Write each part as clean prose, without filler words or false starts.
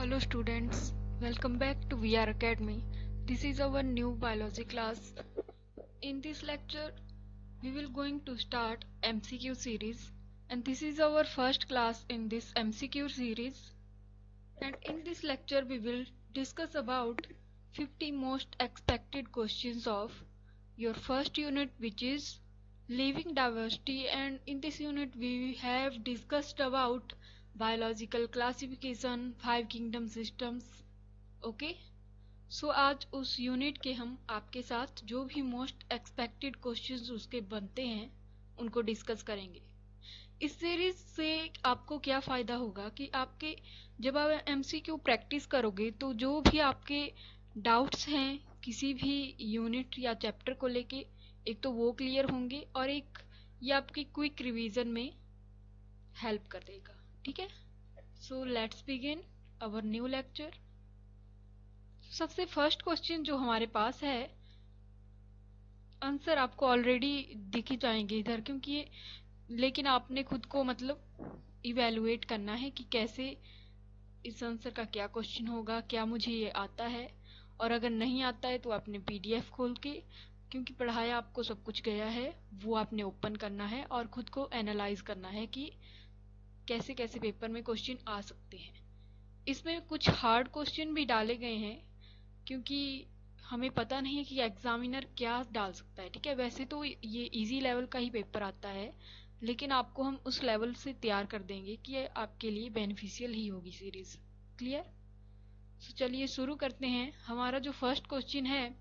Hello students, welcome back to VR Academy. This is our new biology class. In this lecture, we will going to start MCQ series, and this is our first class in this MCQ series. And in this lecture, we will discuss about 50 most expected questions of your first unit, which is living diversity. And in this unit, we have discussed about biological classification, 5 kingdom systems. Okay so आज उस unit के हम आपके साथ जो भी most expected questions उसके बनते हैं उनको डिस्कस करेंगे। इस सीरीज से आपको क्या फ़ायदा होगा कि आपके जब आप एमसीक्यू प्रैक्टिस करोगे तो जो भी आपके डाउट्स हैं किसी भी यूनिट या चैप्टर को लेके, एक तो वो क्लियर होंगे और एक ये आपकी क्विक रिवीजन में हेल्प कर देगा। ठीक है, so let's begin our new lecture. सबसे फर्स्ट क्वेश्चन जो हमारे पास है, आंसर आपको ऑलरेडी दिख ही जाएंगे इधर, क्योंकि ये लेकिन आपने खुद को मतलब इवेलुएट करना है कि कैसे इस आंसर का क्या क्वेश्चन होगा, क्या मुझे ये आता है, और अगर नहीं आता है तो आपने पीडीएफ खोल के, क्योंकि पढ़ाया आपको सब कुछ गया है, वो आपने ओपन करना है और खुद को एनालाइज करना है कि कैसे कैसे पेपर में क्वेश्चन आ सकते हैं। इसमें कुछ हार्ड क्वेश्चन भी डाले गए हैं क्योंकि हमें पता नहीं है कि एग्जामिनर क्या डाल सकता है। ठीक है, वैसे तो ये इजी लेवल का ही पेपर आता है, लेकिन आपको हम उस लेवल से तैयार कर देंगे कि ये आपके लिए बेनिफिशियल ही होगी सीरीज। क्लियर? तो चलिए शुरू करते हैं। हमारा जो फर्स्ट क्वेश्चन है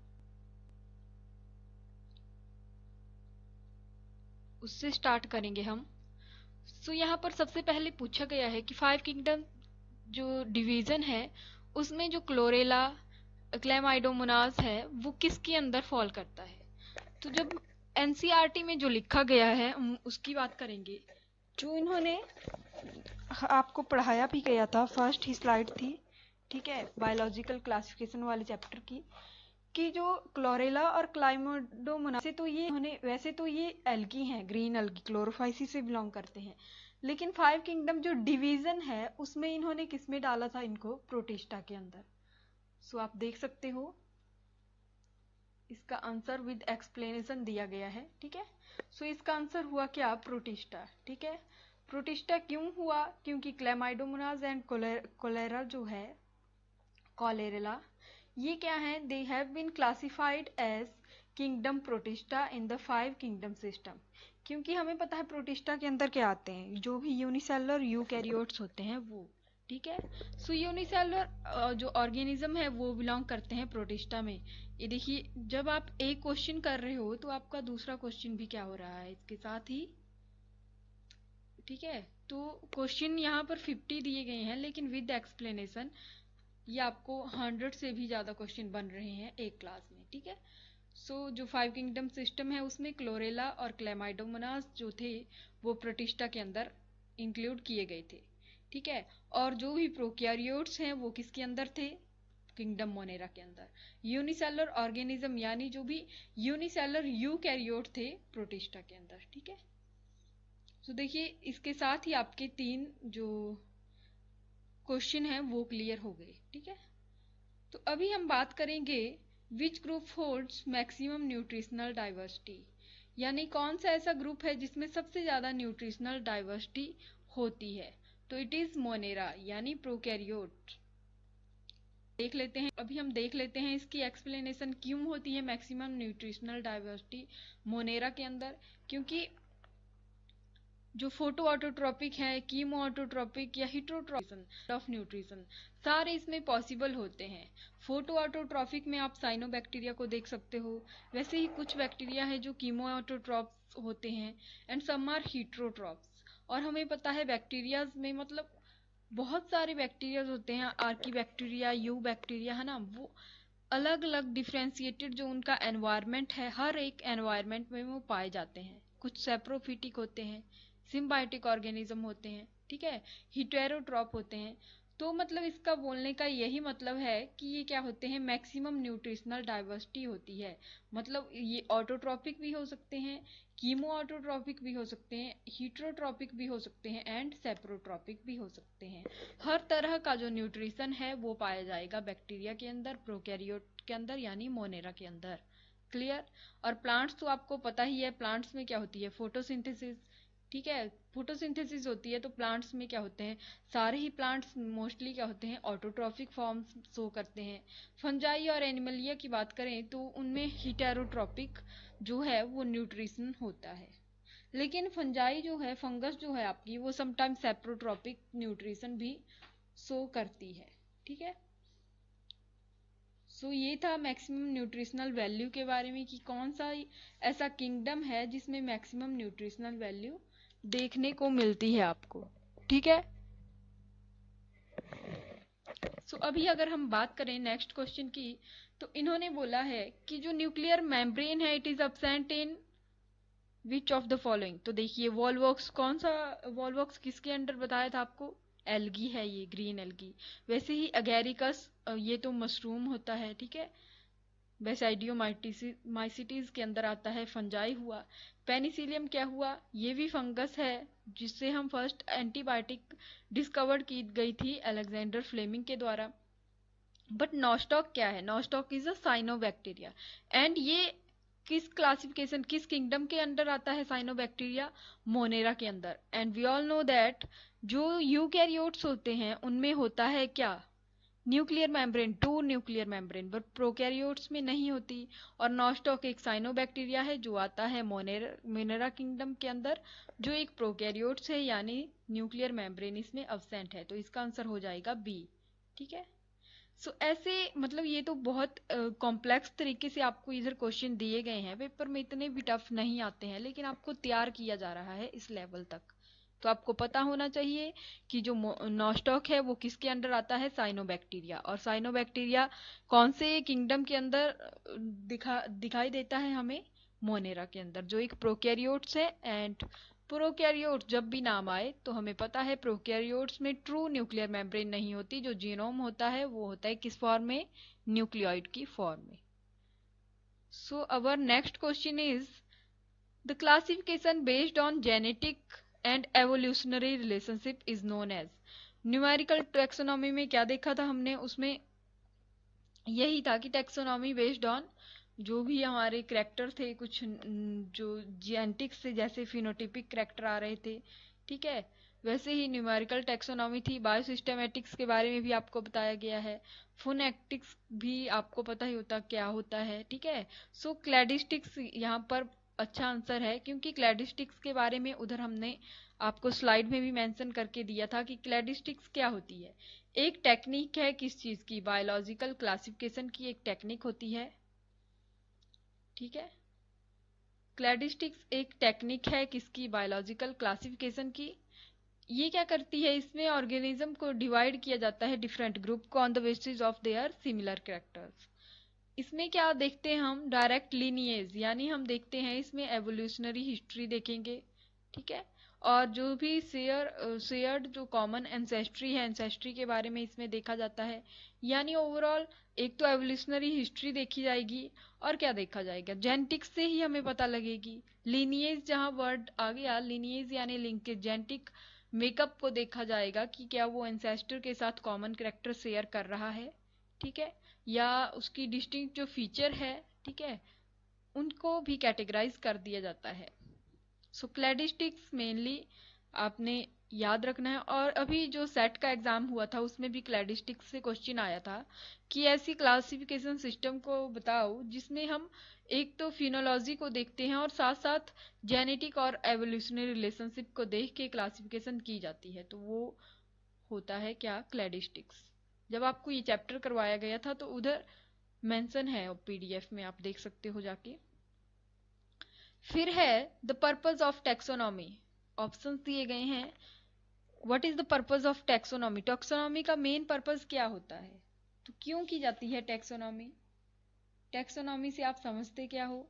उससे स्टार्ट करेंगे हम। सो यहाँ पर सबसे पहले पूछा गया है कि 5 किंगडम जो डिवीजन है उसमें जो क्लोरेला क्लैमाइडोमोनास है वो किसके अंदर फॉल करता है। तो जब एनसीईआरटी में जो लिखा गया है हम उसकी बात करेंगे, जो इन्होंने आपको पढ़ाया भी गया था, फर्स्ट ही स्लाइड थी, ठीक है, बायोलॉजिकल क्लासिफिकेशन वाले चैप्टर की, कि जो क्लोरेला और क्लाइमाइडोमोनास वैसे तो ये एल्गी हैं, ग्रीन एल्गी, क्लोरोफाइसी से बिलोंग करते हैं, लेकिन 5 किंगडम जो डिवीजन है उसमें इन्होंने किसमें डाला था, इनको प्रोटिस्टा के अंदर। सो आप देख सकते हो इसका आंसर विद एक्सप्लेनेशन दिया गया है। ठीक है, सो इसका आंसर हुआ क्या, प्रोटिस्टा। ठीक है, प्रोटिस्टा क्यों हुआ, क्योंकि क्लैमाइडोमोनास एंड कोलेरा जो है, कॉलेरेला, ये क्या है, they have been classified as kingdom Protista in the 5 kingdom system. क्योंकि हमें पता है प्रोटिस्टा के अंदर क्या आते हैं, जो भी यूनिसेलुलर यूकैरियोट्स होते हैं वो। ठीक है, सो यूनिसेलुलर जो ऑर्गेनिज्म है वो बिलोंग करते हैं प्रोटिस्टा में। ये देखिए, जब आप एक क्वेश्चन कर रहे हो तो आपका दूसरा क्वेश्चन भी क्या हो रहा है इसके साथ ही। ठीक है, तो क्वेश्चन यहाँ पर 50 दिए गए हैं, लेकिन विद एक्सप्लेनेशन ये आपको 100 से भी ज्यादा क्वेश्चन बन रहे हैं एक क्लास में। ठीक है, सो जो 5 किंगडम सिस्टम है उसमें क्लोरेला और क्लैमाइडोमोनास जो थे वो प्रोटिस्टा के अंदर इंक्लूड किए गए थे। ठीक है, और जो भी प्रोकैरियोट्स हैं वो किसके अंदर थे, किंगडम मोनेरा के अंदर। यूनिसेलुलर ऑर्गेनिज्म यानी जो भी यूनिसेलुलर यूकैरियोट थे प्रोटिस्टा के अंदर। ठीक है, तो देखिए इसके साथ ही आपके 3 जो क्वेश्चन हैं वो क्लियर हो गए। ठीक है, तो अभी हम बात करेंगे which group holds maximum nutritional diversity, यानी कौन सा ऐसा ग्रुप है जिसमें सबसे ज्यादा न्यूट्रिशनल डाइवर्सिटी होती है। तो इट इज मोनेरा यानी प्रोकैरियोट। अभी हम देख लेते हैं इसकी एक्सप्लेनेशन क्यों होती है मैक्सिमम न्यूट्रिशनल डाइवर्सिटी मोनेरा के अंदर। क्योंकि जो फोटो ऑटोट्रॉपिक है, कीमो ऑटोट्रॉपिक या हिट्रोट्रॉपिक ऑफ न्यूट्रिशन, सारे इसमें पॉसिबल होते हैं। फोटो ऑटोट्रॉपिक में आप साइनोबैक्टीरिया को देख सकते हो, वैसे ही कुछ बैक्टीरिया है जो कीमो ऑटोट्रॉप्स होते हैं, एंड सम आर हीट्रोट्रॉप्स। और हमें पता है बैक्टीरियाज में मतलब बहुत सारे बैक्टीरियाज होते हैं, आर्की बैक्टीरिया, यू बैक्टीरिया, है ना, वो अलग अलग डिफ्रेंशिएटेड जो उनका एनवायरनमेंट है, हर एक एनवायरनमेंट में वो पाए जाते हैं। कुछ सेप्रोफिटिक होते हैं, सिम्बायोटिक ऑर्गेनिज्म होते हैं, ठीक है, हिटेरोट्रॉप होते हैं। तो मतलब इसका बोलने का यही मतलब है कि ये क्या होते हैं, मैक्सिमम न्यूट्रिशनल डाइवर्सिटी होती है। मतलब ये ऑटोट्रॉपिक भी हो सकते हैं, कीमो ऑटोट्रॉपिक भी हो सकते हैं, हीटरोट्रॉपिक भी हो सकते हैं एंड सेप्रोट्रॉपिक भी हो सकते हैं। हर तरह का जो न्यूट्रिशन है वो पाया जाएगा बैक्टीरिया के अंदर, प्रोकैरियोट के अंदर यानी मोनेरा के अंदर। क्लियर। और प्लांट्स तो आपको पता ही है, प्लांट्स में क्या होती है, फोटोसिंथेसिस। ठीक है, फोटोसिंथेसिस होती है तो प्लांट्स में क्या होते हैं, सारे ही प्लांट्स मोस्टली क्या होते हैं, ऑटोट्रॉफिक फॉर्म शो करते हैं। फंजाई और एनिमलिया की बात करें तो उनमें हीटेरोट्रॉपिक जो है वो न्यूट्रिशन होता है। लेकिन फंजाई जो है, फंगस जो है आपकी, वो समटाइम्स सेप्रोट्रॉपिक न्यूट्रिशन भी शो करती है। ठीक है। सो ये था मैक्सिमम न्यूट्रिशनल वैल्यू के बारे में कि कौन सा ऐसा किंगडम है जिसमें मैक्सिमम न्यूट्रिशनल वैल्यू देखने को मिलती है आपको। ठीक है। अभी अगर हम बात करें नेक्स्ट क्वेश्चन की, तो इन्होंने बोला है कि जो न्यूक्लियर मेम्ब्रेन है it is absent in which of the following. तो देखिए वॉलवॉक्स, कौन सा वॉलवॉक्स किसके अंडर बताया था आपको, एल्गी है ये, ग्रीन एल्गी। वैसे ही अगेरिकस, ये तो मशरूम होता है। ठीक है। बेसाइडियोमाइसिटीज के अंदर आता है, फंजाई हुआ। पेनिसिलियम क्या हुआ, ये भी फंगस है जिससे हम फर्स्ट एंटीबायोटिक डिस्कवर्ड की गई थी अलेक्जेंडर फ्लेमिंग के द्वारा। बट नॉस्टॉक क्या है, nostoc is a cyanobacteria and ये किस क्लासिफिकेशन, किस किंगडम के अंडर आता है साइनोबैक्टीरिया, मोनेरा के अंदर। And we all know that जो यूकैरियोट्स होते हैं उनमें होता है क्या, nuclear membrane, two nuclear membrane, but prokaryotes में नहीं होती। और नॉस्टॉक एक साइनोबैक्टीरिया है जो आता है मोनेरा किंगडम के अंदर, जो एक प्रोकैरियोट्स है यानी न्यूक्लियर मेम्ब्रेन इसमें अब्सेंट है। तो इसका आंसर हो जाएगा बी। ठीक है। ऐसे मतलब ये तो बहुत कॉम्प्लेक्स तरीके से आपको इधर क्वेश्चन दिए गए हैं, पेपर में इतने भी टफ नहीं आते हैं, लेकिन आपको तैयार किया जा रहा है इस लेवल तक। तो आपको पता होना चाहिए कि जो नॉस्टॉक है वो किसके अंडर आता है, साइनोबैक्टीरिया। और साइनोबैक्टीरिया कौन से किंगडम के अंदर दिखाई देता है हमें, मोनेरा के अंदर, जो एक प्रोकैरियोट्स है। एंड प्रोकैरियोट्स जब भी नाम आए तो हमें पता है प्रोकैरियोट्स में ट्रू न्यूक्लियर मेम्ब्रेन नहीं होती, जो जीनोम होता है वो होता है किस फॉर्म में, न्यूक्लियोइड की फॉर्म में। So our next question is the classification based on genetic and evolutionary relationship is known as. Numerical taxonomy में क्या देखा था हमने, उसमें यही था कि टेक्सोनॉमी बेस्ड ऑन जो भी हमारे करैक्टर थे, कुछ जो जेनेटिक्स से जैसे फिनोटिपिक करैक्टर आ रहे थे। ठीक है। वैसे ही न्यूमेरिकल टेक्सोनॉमी थी। बायोसिस्टेमेटिक्स के बारे में भी आपको बताया गया है। फोनेटिक्स भी आपको पता ही होता क्या होता है। ठीक है। क्लैडिस्टिक्स यहाँ पर अच्छा आंसर है, क्योंकि क्लैडिस्टिक्स के बारे में उधर हमने आपको स्लाइड में भी मेंशन करके दिया था कि क्लैडिस्टिक्स क्या होती है। एक टेक्निक है किस चीज की, बायोलॉजिकल क्लासिफिकेशन की एक टेक्निक होती है। ठीक है। क्लैडिस्टिक्स एक टेक्निक है किसकी, बायोलॉजिकल क्लासिफिकेशन की। ये क्या करती है, इसमें ऑर्गेनिज्म को डिवाइड किया जाता है डिफरेंट ग्रुप को on the basis of their similar characters. इसमें क्या देखते हैं हम, डायरेक्ट लीनिएज, यानी हम देखते हैं इसमें एवोल्यूशनरी हिस्ट्री देखेंगे। ठीक है। और जो भी शेयर्ड जो कॉमन एंसेस्ट्री है, एंसेस्ट्री के बारे में इसमें देखा जाता है। यानी ओवरऑल एक तो एवोल्यूशनरी हिस्ट्री देखी जाएगी, और क्या देखा जाएगा, जेनेटिक्स से ही हमें पता लगेगी। लीनिएज जहाँ वर्ड आ गया, लीनिएज यानी लिंकेज, जेनेटिक मेकअप को देखा जाएगा कि क्या वो एंसेस्टर के साथ कॉमन कैरेक्टर शेयर कर रहा है। ठीक है। या उसकी डिस्टिंक्ट जो फीचर है, ठीक है, उनको भी कैटेगराइज कर दिया जाता है। क्लैडिस्टिक्स मेनली आपने याद रखना है। और अभी जो सेट का एग्जाम हुआ था उसमें भी क्लैडिस्टिक्स से क्वेश्चन आया था कि ऐसी क्लासिफिकेशन सिस्टम को बताओ जिसमें हम एक तो फिनोलॉजी को देखते हैं और साथ साथ जेनेटिक और एवोल्यूशनरी रिलेशनशिप को देख के क्लासिफिकेशन की जाती है। तो वो होता है क्या, क्लैडिस्टिक्स। जब आपको ये चैप्टर करवाया गया था तो उधर मेंशन है पीडीएफ में, आप देख सकते हो जाके। फिर है the purpose of taxonomy. Options दिए गए हैं। What is the purpose of taxonomy, taxonomy का मेन पर्पज क्या होता है, तो क्यों की जाती है टेक्सोनॉमी, टेक्सोनॉमी से आप समझते क्या हो।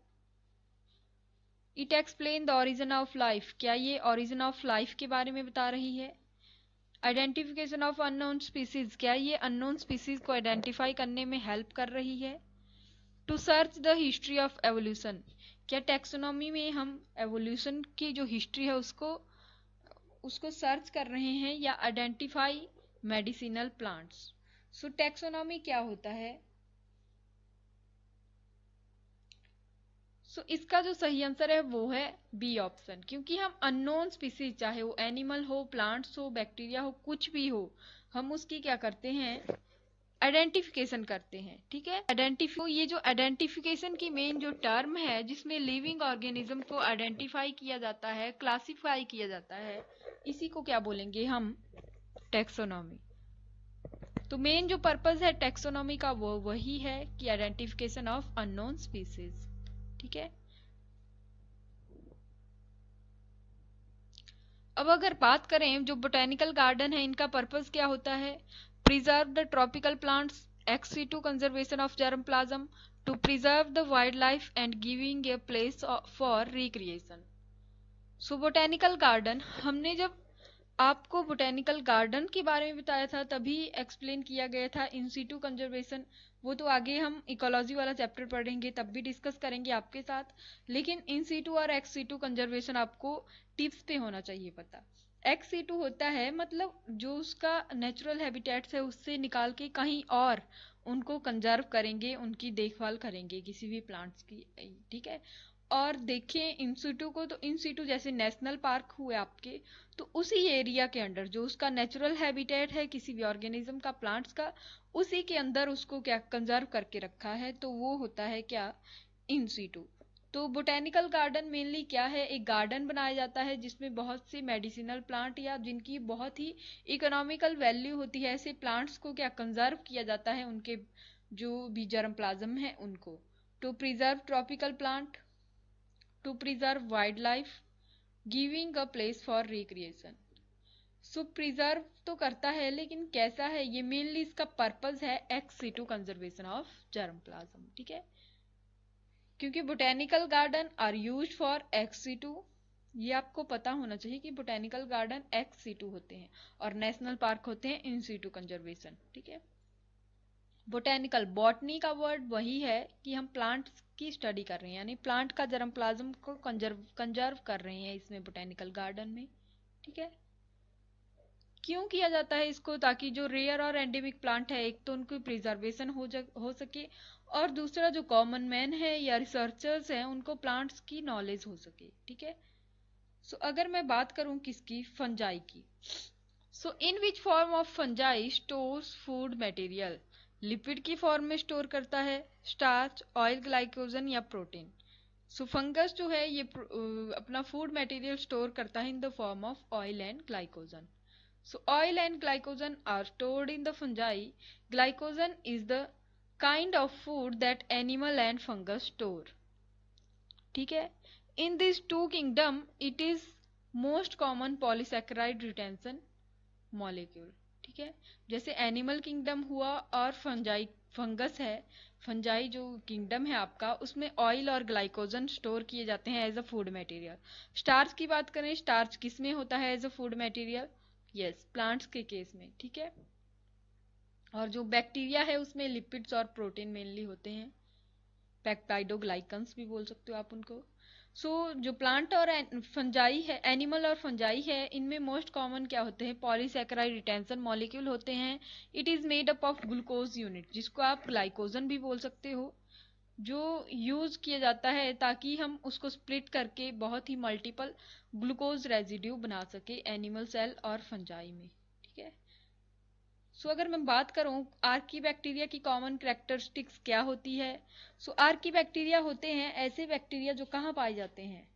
It explain the origin of life, क्या ये ओरिजिन ऑफ लाइफ के बारे में बता रही है। आइडेंटिफिकेशन ऑफ अननोन स्पीसीज, क्या ये अननोन स्पीसीज को आइडेंटिफाई करने में हेल्प कर रही है? To search the history of evolution, क्या टैक्सोनॉमी में हम एवोल्यूशन की जो हिस्ट्री है उसको सर्च कर रहे हैं, या आइडेंटिफाई मेडिसिनल प्लांट्स? सो टैक्सोनॉमी क्या होता है? सो इसका जो सही आंसर है वो है बी ऑप्शन, क्योंकि हम अननोन स्पीसीज, चाहे वो एनिमल हो, प्लांट्स हो, बैक्टीरिया हो, कुछ भी हो, हम उसकी क्या करते हैं? आइडेंटिफिकेशन करते हैं। ठीक है, ये जो आइडेंटिफिकेशन की मेन जो टर्म है जिसमें लिविंग ऑर्गेनिज्म को आइडेंटिफाई किया जाता है, क्लासिफाई किया जाता है, इसी को क्या बोलेंगे हम? टैक्सोनॉमी। तो मेन जो पर्पस है टैक्सोनॉमी का वो वही है कि आइडेंटिफिकेशन ऑफ अननोन स्पीसीज। ठीक है, अब अगर बात करें जो बोटेनिकल गार्डन है, इनका पर्पस क्या होता है? Preserve the tropical plants, ex situ conservation of germplasm, to preserve the wildlife and giving a place for recreation. So botanical garden, हमने जब आपको बोटेनिकल गार्डन के बारे में बताया था तभी एक्सप्लेन किया गया था इन सीटू कंजर्वेशन, वो तो आगे हम इकोलॉजी वाला चैप्टर पढ़ेंगे तब भी डिस्कस करेंगे आपके साथ, लेकिन इन सीटू और एक्स सीटू कंजर्वेशन आपको टिप्स पे होना चाहिए पता। एक्स सीटू होता है मतलब जो उसका नेचुरल हैबिटेट्स है उससे निकाल के कहीं और उनको कंजर्व करेंगे, उनकी देखभाल करेंगे किसी भी प्लांट्स की। ठीक है, और देखें इंस्टीट्यू को, तो इंस्टीट्यू जैसे नेशनल पार्क हुए आपके, तो उसी एरिया के अंडर जो उसका नेचुरल हैबिटेट है किसी भी ऑर्गेनिज्म का, प्लांट्स का, उसी के अंदर उसको क्या कंजर्व करके रखा है, तो वो होता है क्या? इंस्टीट्यू। तो बोटेनिकल गार्डन मेनली क्या है? एक गार्डन बनाया जाता है जिसमें बहुत सी मेडिसिनल प्लांट या जिनकी बहुत ही इकोनॉमिकल वैल्यू होती है, ऐसे प्लांट्स को क्या कंजर्व किया जाता है, उनके जो भी जर्म प्लाज्म है उनको। To preserve tropical plant, to preserve wild life, giving a place for recreation. So preserve तो करता है लेकिन कैसा है ये? मेनली इसका पर्पस है ex situ conservation of germ plasm. ठीक है, क्योंकि botanical garden are used for ex situ, ये आपको पता होना चाहिए कि बोटेनिकल गार्डन एक्स सीटू होते हैं और नेशनल पार्क होते हैं इन सीटू कंजर्वेशन। ठीक है, बोटेनिकल, बॉटनी का वर्ड वही है कि हम प्लांट्स की स्टडी कर रहे हैं, यानी प्लांट का जर्म प्लाज्म को कंजर्व कर रहे हैं इसमें बोटेनिकल गार्डन में। ठीक है, क्यों किया जाता है इसको? ताकि जो रेयर और एंडेमिक प्लांट है, एक तो उनकी प्रिजर्वेशन हो सके, और दूसरा जो कॉमन मैन है या रिसर्चर्स हैं उनको प्लांट्स की नॉलेज हो सके। ठीक है, सो अगर मैं बात करूं किसकी? फंजाई की। So in which form of fungi stores food material? Lipid की फॉर्म में स्टोर करता है, स्टार्च, ऑयल, ग्लाइकोजन या प्रोटीन? सो फंगस जो है ये अपना फूड मटेरियल स्टोर करता है in the form of oil and glycogen. So oil and glycogen are stored in the fungi. Glycogen is the kind of food that animal and fungus store. ठीक है, in these two kingdom it is most common polysaccharide retention molecule. ठीक है, जैसे animal kingdom हुआ और fungi, fungus है, fungi जो kingdom है आपका, उसमें ऑयल और ग्लाइकोजन स्टोर किए जाते हैं as a food material. Starch की बात करें, स्टार्च किसमें होता है as a food material? Yes, plants के केस में। ठीक है, और जो बैक्टीरिया है उसमें लिपिड्स और प्रोटीन मेनली होते हैं, पेप्टाइडोग्लाइकन्स भी बोल सकते हो आप उनको। सो जो प्लांट और फंजाई है, एनिमल और फंजाई है, इनमें मोस्ट कॉमन क्या होते हैं? पॉलीसैकेराइड रिटेंशन मॉलिक्यूल होते हैं। It is made up of glucose unit, जिसको आप ग्लाइकोजन भी बोल सकते हो, जो यूज किया जाता है ताकि हम उसको स्प्लिट करके बहुत ही मल्टीपल ग्लूकोज रेजिड्यू बना सके एनिमल सेल और फंजाई में। ठीक है, सो अगर मैं बात करूं आर्की बैक्टीरिया की कॉमन कैरेक्टरिस्टिक्स क्या होती है? सो आर्की बैक्टीरिया होते हैं ऐसे बैक्टीरिया जो कहाँ पाए जाते हैं?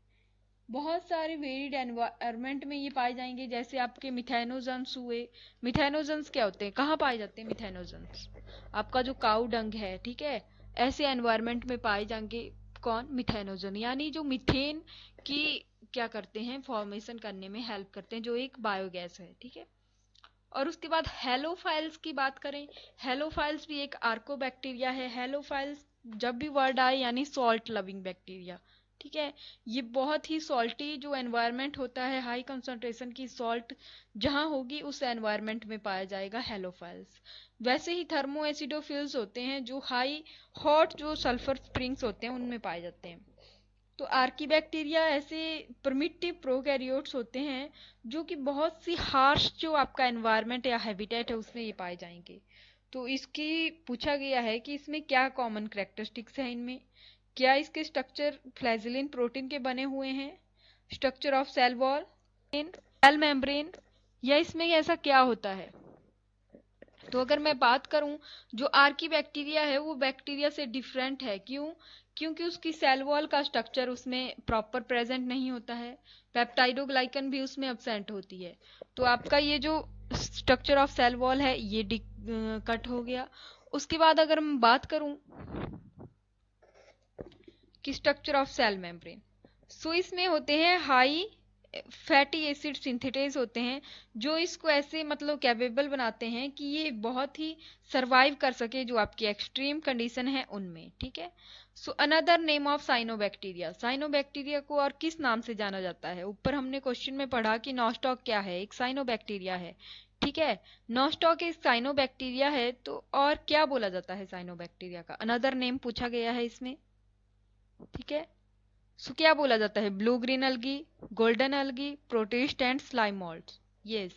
बहुत सारे वेरिड एनवायरमेंट में ये पाए जाएंगे, जैसे आपके मिथेनोजन्स हुए। मिथेनोजन्स क्या होते हैं, कहाँ पाए जाते हैं मिथेनोजन्स? आपका जो काऊ डंग है, ठीक है, ऐसे एनवायरमेंट में पाए जाएंगे। कौन? मिथेनोजन, यानी जो मीथेन की क्या करते हैं? फॉर्मेशन करने में हेल्प करते हैं, जो एक बायोगैस है। ठीक है, और उसके बाद हेलोफाइल्स की बात करें, हेलोफाइल्स भी एक आर्कोबैक्टीरिया है। हेलोफाइल्स जब भी वर्ड आए यानी सॉल्ट लविंग बैक्टीरिया। ठीक है। ये बहुत ही सॉल्टी जो एनवायरनमेंट होता है, हाई कंसंट्रेशन की सॉल्ट जहां होगी उस एनवायरनमेंट में पाया जाएगा हेलोफाइल्स। वैसे ही थर्मो एसिडोफिल्स होते हैं जो हाई हॉट जो सल्फर स्प्रिंग्स होते हैं उनमें पाए जाते हैं। तो आर्कीबैक्टीरिया ऐसे प्रिमिटिव प्रोकैरियोट्स होते हैं जो कि बहुत सी हार्श जो आपका एनवायरनमेंट या हैबिटेट है उसमें ये पाए जाएंगे। तो इसकी पूछा गया है कि इसमें क्या कॉमन कैरेक्टरिस्टिक्स है इनमें। क्या इसके स्ट्रक्चर फ्लैजिलिन प्रोटीन के बने हुए हैं, structure of cell wall, cell membrane, या इसमें ऐसा क्या होता है। तो अगर मैं बात करूं, जो आर्की बैक्टीरिया है वो बैक्टीरिया से डिफरेंट है। क्यों? क्योंकि उसकी सेल वॉल का स्ट्रक्चर उसमें प्रॉपर प्रेजेंट नहीं होता है, पेप्टाइडोग्लाइकन भी उसमें एब्सेंट होती है। तो आपका ये जो स्ट्रक्चर ऑफ सेल वॉल है ये कट हो गया। उसके बाद अगर मैं बात करूं कि स्ट्रक्चर ऑफ सेल मेम्ब्रेन, सो इसमें होते हैं हाई फैटी एसिड सिंथेटेज होते हैं जो इसको ऐसे मतलब कैपेबल बनाते हैं कि ये बहुत ही सरवाइव कर सके जो आपकी एक्सट्रीम कंडीशन है उनमें। ठीक है। So another name of cyanobacteria, cyanobacteria को और किस नाम से जाना जाता है। ऊपर हमने क्वेश्चन में पढ़ा कि नॉस्टॉक क्या है, एक साइनोबैक्टीरिया है। ठीक है। नॉस्टॉक एक साइनोबैक्टीरिया है, तो और क्या बोला जाता है साइनोबैक्टीरिया का, अनदर नेम पूछा गया है इसमें। ठीक है। सो क्या बोला जाता है, blue green algae, golden algae, protist and slime moulds. Yes,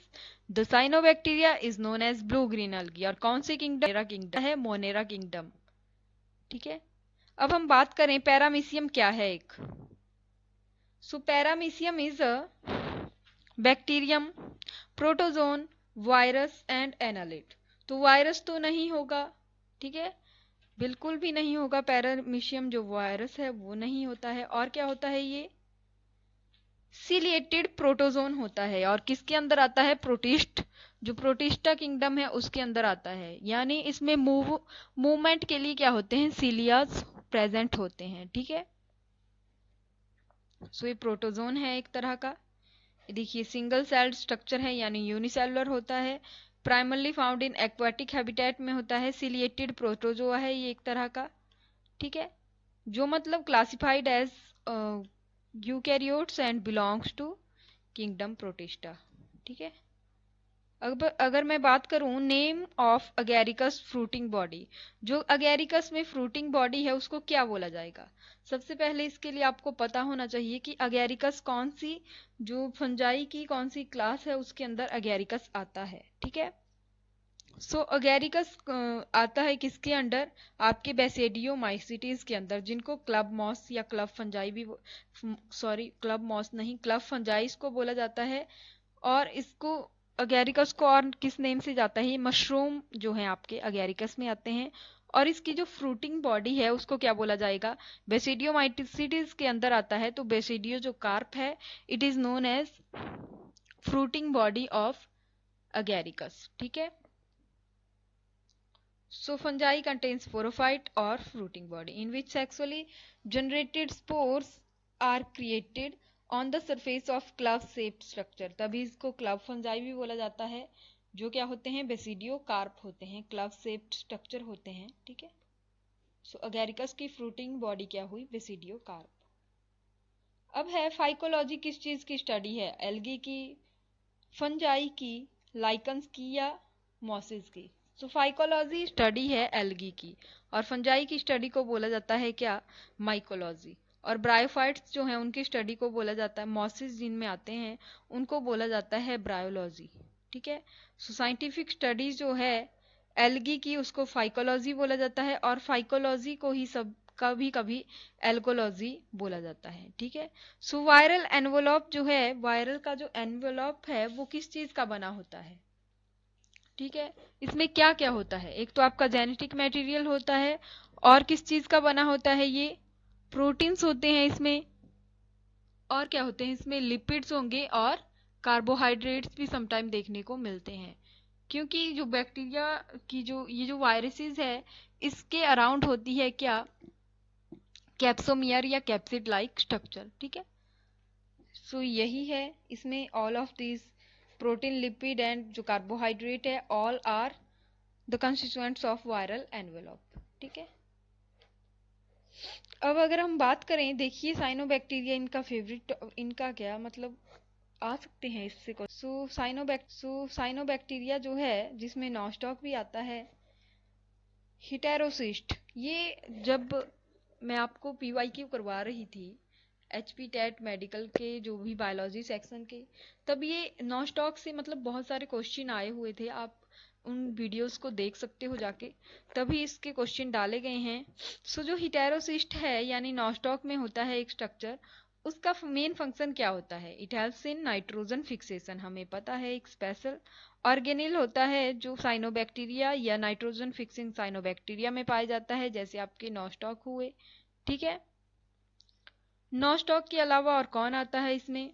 the cyanobacteria is known as blue green algae. और कौन सी किंगडम? मोनेरा किंगडम है, मोनेरा किंगडम। ठीक है। अब हम बात करें पैरामीशियम क्या है एक। So paramecium is a bacterium, protozoan, virus and annelid. तो वायरस तो नहीं होगा, ठीक है, बिल्कुल भी नहीं होगा। पैरामीशियम जो वायरस है वो नहीं होता है। और क्या होता है, ये सिलिएटेड प्रोटोजोन होता है। और किसके अंदर आता है, प्रोटिस्ट, जो प्रोटिस्टा किंगडम है उसके अंदर आता है। यानी इसमें मूवमेंट के लिए क्या होते हैं, सिलियाज प्रेजेंट होते हैं। ठीक है। सो ये प्रोटोजोन है एक तरह का। देखिए सिंगल सेल्ड स्ट्रक्चर है यानी यूनिसेलुलर होता है, primarily found in aquatic habitat में होता है, सिलिएटेड प्रोटोजोआ है ये एक तरह का। ठीक है। जो मतलब classified as eukaryotes and belongs to kingdom Protista. ठीक है। अब अगर मैं बात करूं name of Agaricus fruiting body, जो अगेरिकस में फ्रूटिंग बॉडी है उसको क्या बोला जाएगा। सबसे पहले इसके लिए आपको पता होना चाहिए कि अगेरिकस कौन सी, जो फंजाई की कौन सी क्लास है उसके अंदर अगेरिकस आता है। ठीक है। सो अगेरिकस आता है किसके अंडर, आपके बेसिडियोमाइसीटीज के अंदर, जिनको क्लब मॉस या क्लब फंजाई भी, सॉरी क्लब मॉस नहीं, क्लब फंजाई इसको बोला जाता है। और इसको अगेरिकस को और किस नेम से जाता है, मशरूम जो है आपके अगेरिकस में आते हैं। और इसकी जो फ्रूटिंग बॉडी है उसको क्या बोला जाएगा, बेसिडियोमाइसीटीज के अंदर आता है। तो बेसिडियो जो कार्प है, it is known as fruiting body of Agaricus. ठीक है। So fungi contains sporophyte or fruiting body in which sexually generated spores are created on the surface of club shaped structure। तभी इसको club fungi भी बोला जाता है, जो क्या होते हैं, बेसिडियो कार्प होते हैं, क्लब शेप्ड स्ट्रक्चर होते हैं। ठीक है। सो अगेरिकस की फ्रूटिंग बॉडी क्या हुई, बेसिडियो कार्प। अब है फाइकोलॉजी, किस चीज की स्टडी है, एल्गी की, फंजाई की, लाइकन्स की, या मॉसिस की। सो फाइकोलॉजी स्टडी है एल्गी की, और फंजाई की स्टडी को बोला जाता है क्या, माइकोलॉजी। और ब्रायोफाइट्स जो हैं उनकी स्टडी को बोला जाता है, मॉसिस जिनमें आते हैं उनको बोला जाता है ब्रायोलॉजी। ठीक है। सो साइंटिफिक स्टडी जो है एल्गी की उसको फाइकोलॉजी बोला जाता है, और फाइकोलॉजी को ही सब कभी कभी एल्गोलॉजी बोला जाता है। ठीक है। सो वायरल एनवलप जो है, वायरल का जो एनवलप है वो किस चीज का बना होता है। ठीक है। इसमें क्या क्या होता है, एक तो आपका जेनेटिक मटेरियल होता है, और किस चीज का बना होता है, ये प्रोटीन्स होते हैं इसमें, और क्या होते हैं इसमें, लिपिड्स होंगे, और कार्बोहाइड्रेट्स भी समटाइम देखने को मिलते हैं। क्योंकि जो बैक्टीरिया की जो ये जो वायरसेस है इसके अराउंड होती है क्या, कैप्सोमियर या कैप्सिड लाइक स्ट्रक्चर। ठीक है। सो यही है इसमें, all of this protein, lipid and जो कार्बोहाइड्रेट है, all are the constituents of viral envelope. ठीक है। अब अगर हम बात करें, देखिए साइनोबैक्टीरिया इनका फेवरेट, इनका क्या मतलब आ सकते हैं इससे। साइनोबैक्टीरिया जो है जिसमें नॉस्टॉक भी आता है, हिटेरोसिस्ट, ये जब मैं आपको पीवाईक्यू करवा रही थी एचपी टेट मेडिकल के जो भी बायोलॉजी सेक्शन के, तब ये नॉस्टॉक से मतलब बहुत सारे क्वेश्चन आए हुए थे। आप उन वीडियोस को देख सकते हो जाके, तभी इसके क्वेश्चन डाले गए हैं। सो जो हिटेरोसिस्ट है यानी नॉस्टॉक में होता है एक स्ट्रक्चर, उसका मेन फंक्शन क्या होता है? It helps in nitrogen fixation, हमें पता है। एक स्पेशल ऑर्गेनिल होता है जो साइनोबैक्टीरिया या नाइट्रोजन फिक्सिंग साइनोबैक्टीरिया में पाया जाता है, जैसे आपके नॉस्टॉक हुए। ठीक है, नॉस्टॉक के अलावा और कौन आता है इसमें?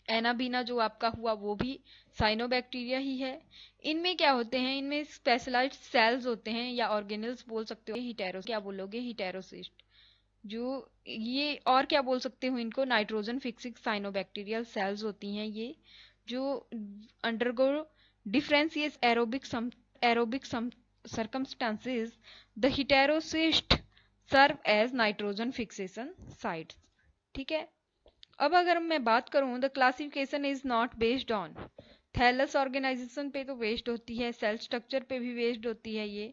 एनाबीना जो आपका हुआ वो भी साइनोबैक्टीरिया ही है। इनमें क्या होते हैं? इनमें स्पेशलाइज्ड सेल्स होते हैं या ऑर्गेनल्स बोल सकते हो। हिटेरो क्या बोलोगे? हिटेरोसिस्ट। जो ये और क्या बोल सकते हो इनको? नाइट्रोजन फिक्सिंग साइनोबैक्टीरियल सेल्स होती हैं ये, जो undergo differentiate aerobic circumstances, the heterocyst serve as nitrogen fixation sites। ठीक है, अब अगर मैं बात करूं, the classification is not based on thallus organisation पे तो बेस्ड होती है, सेल स्ट्रक्चर पे भी बेस्ड होती है, ये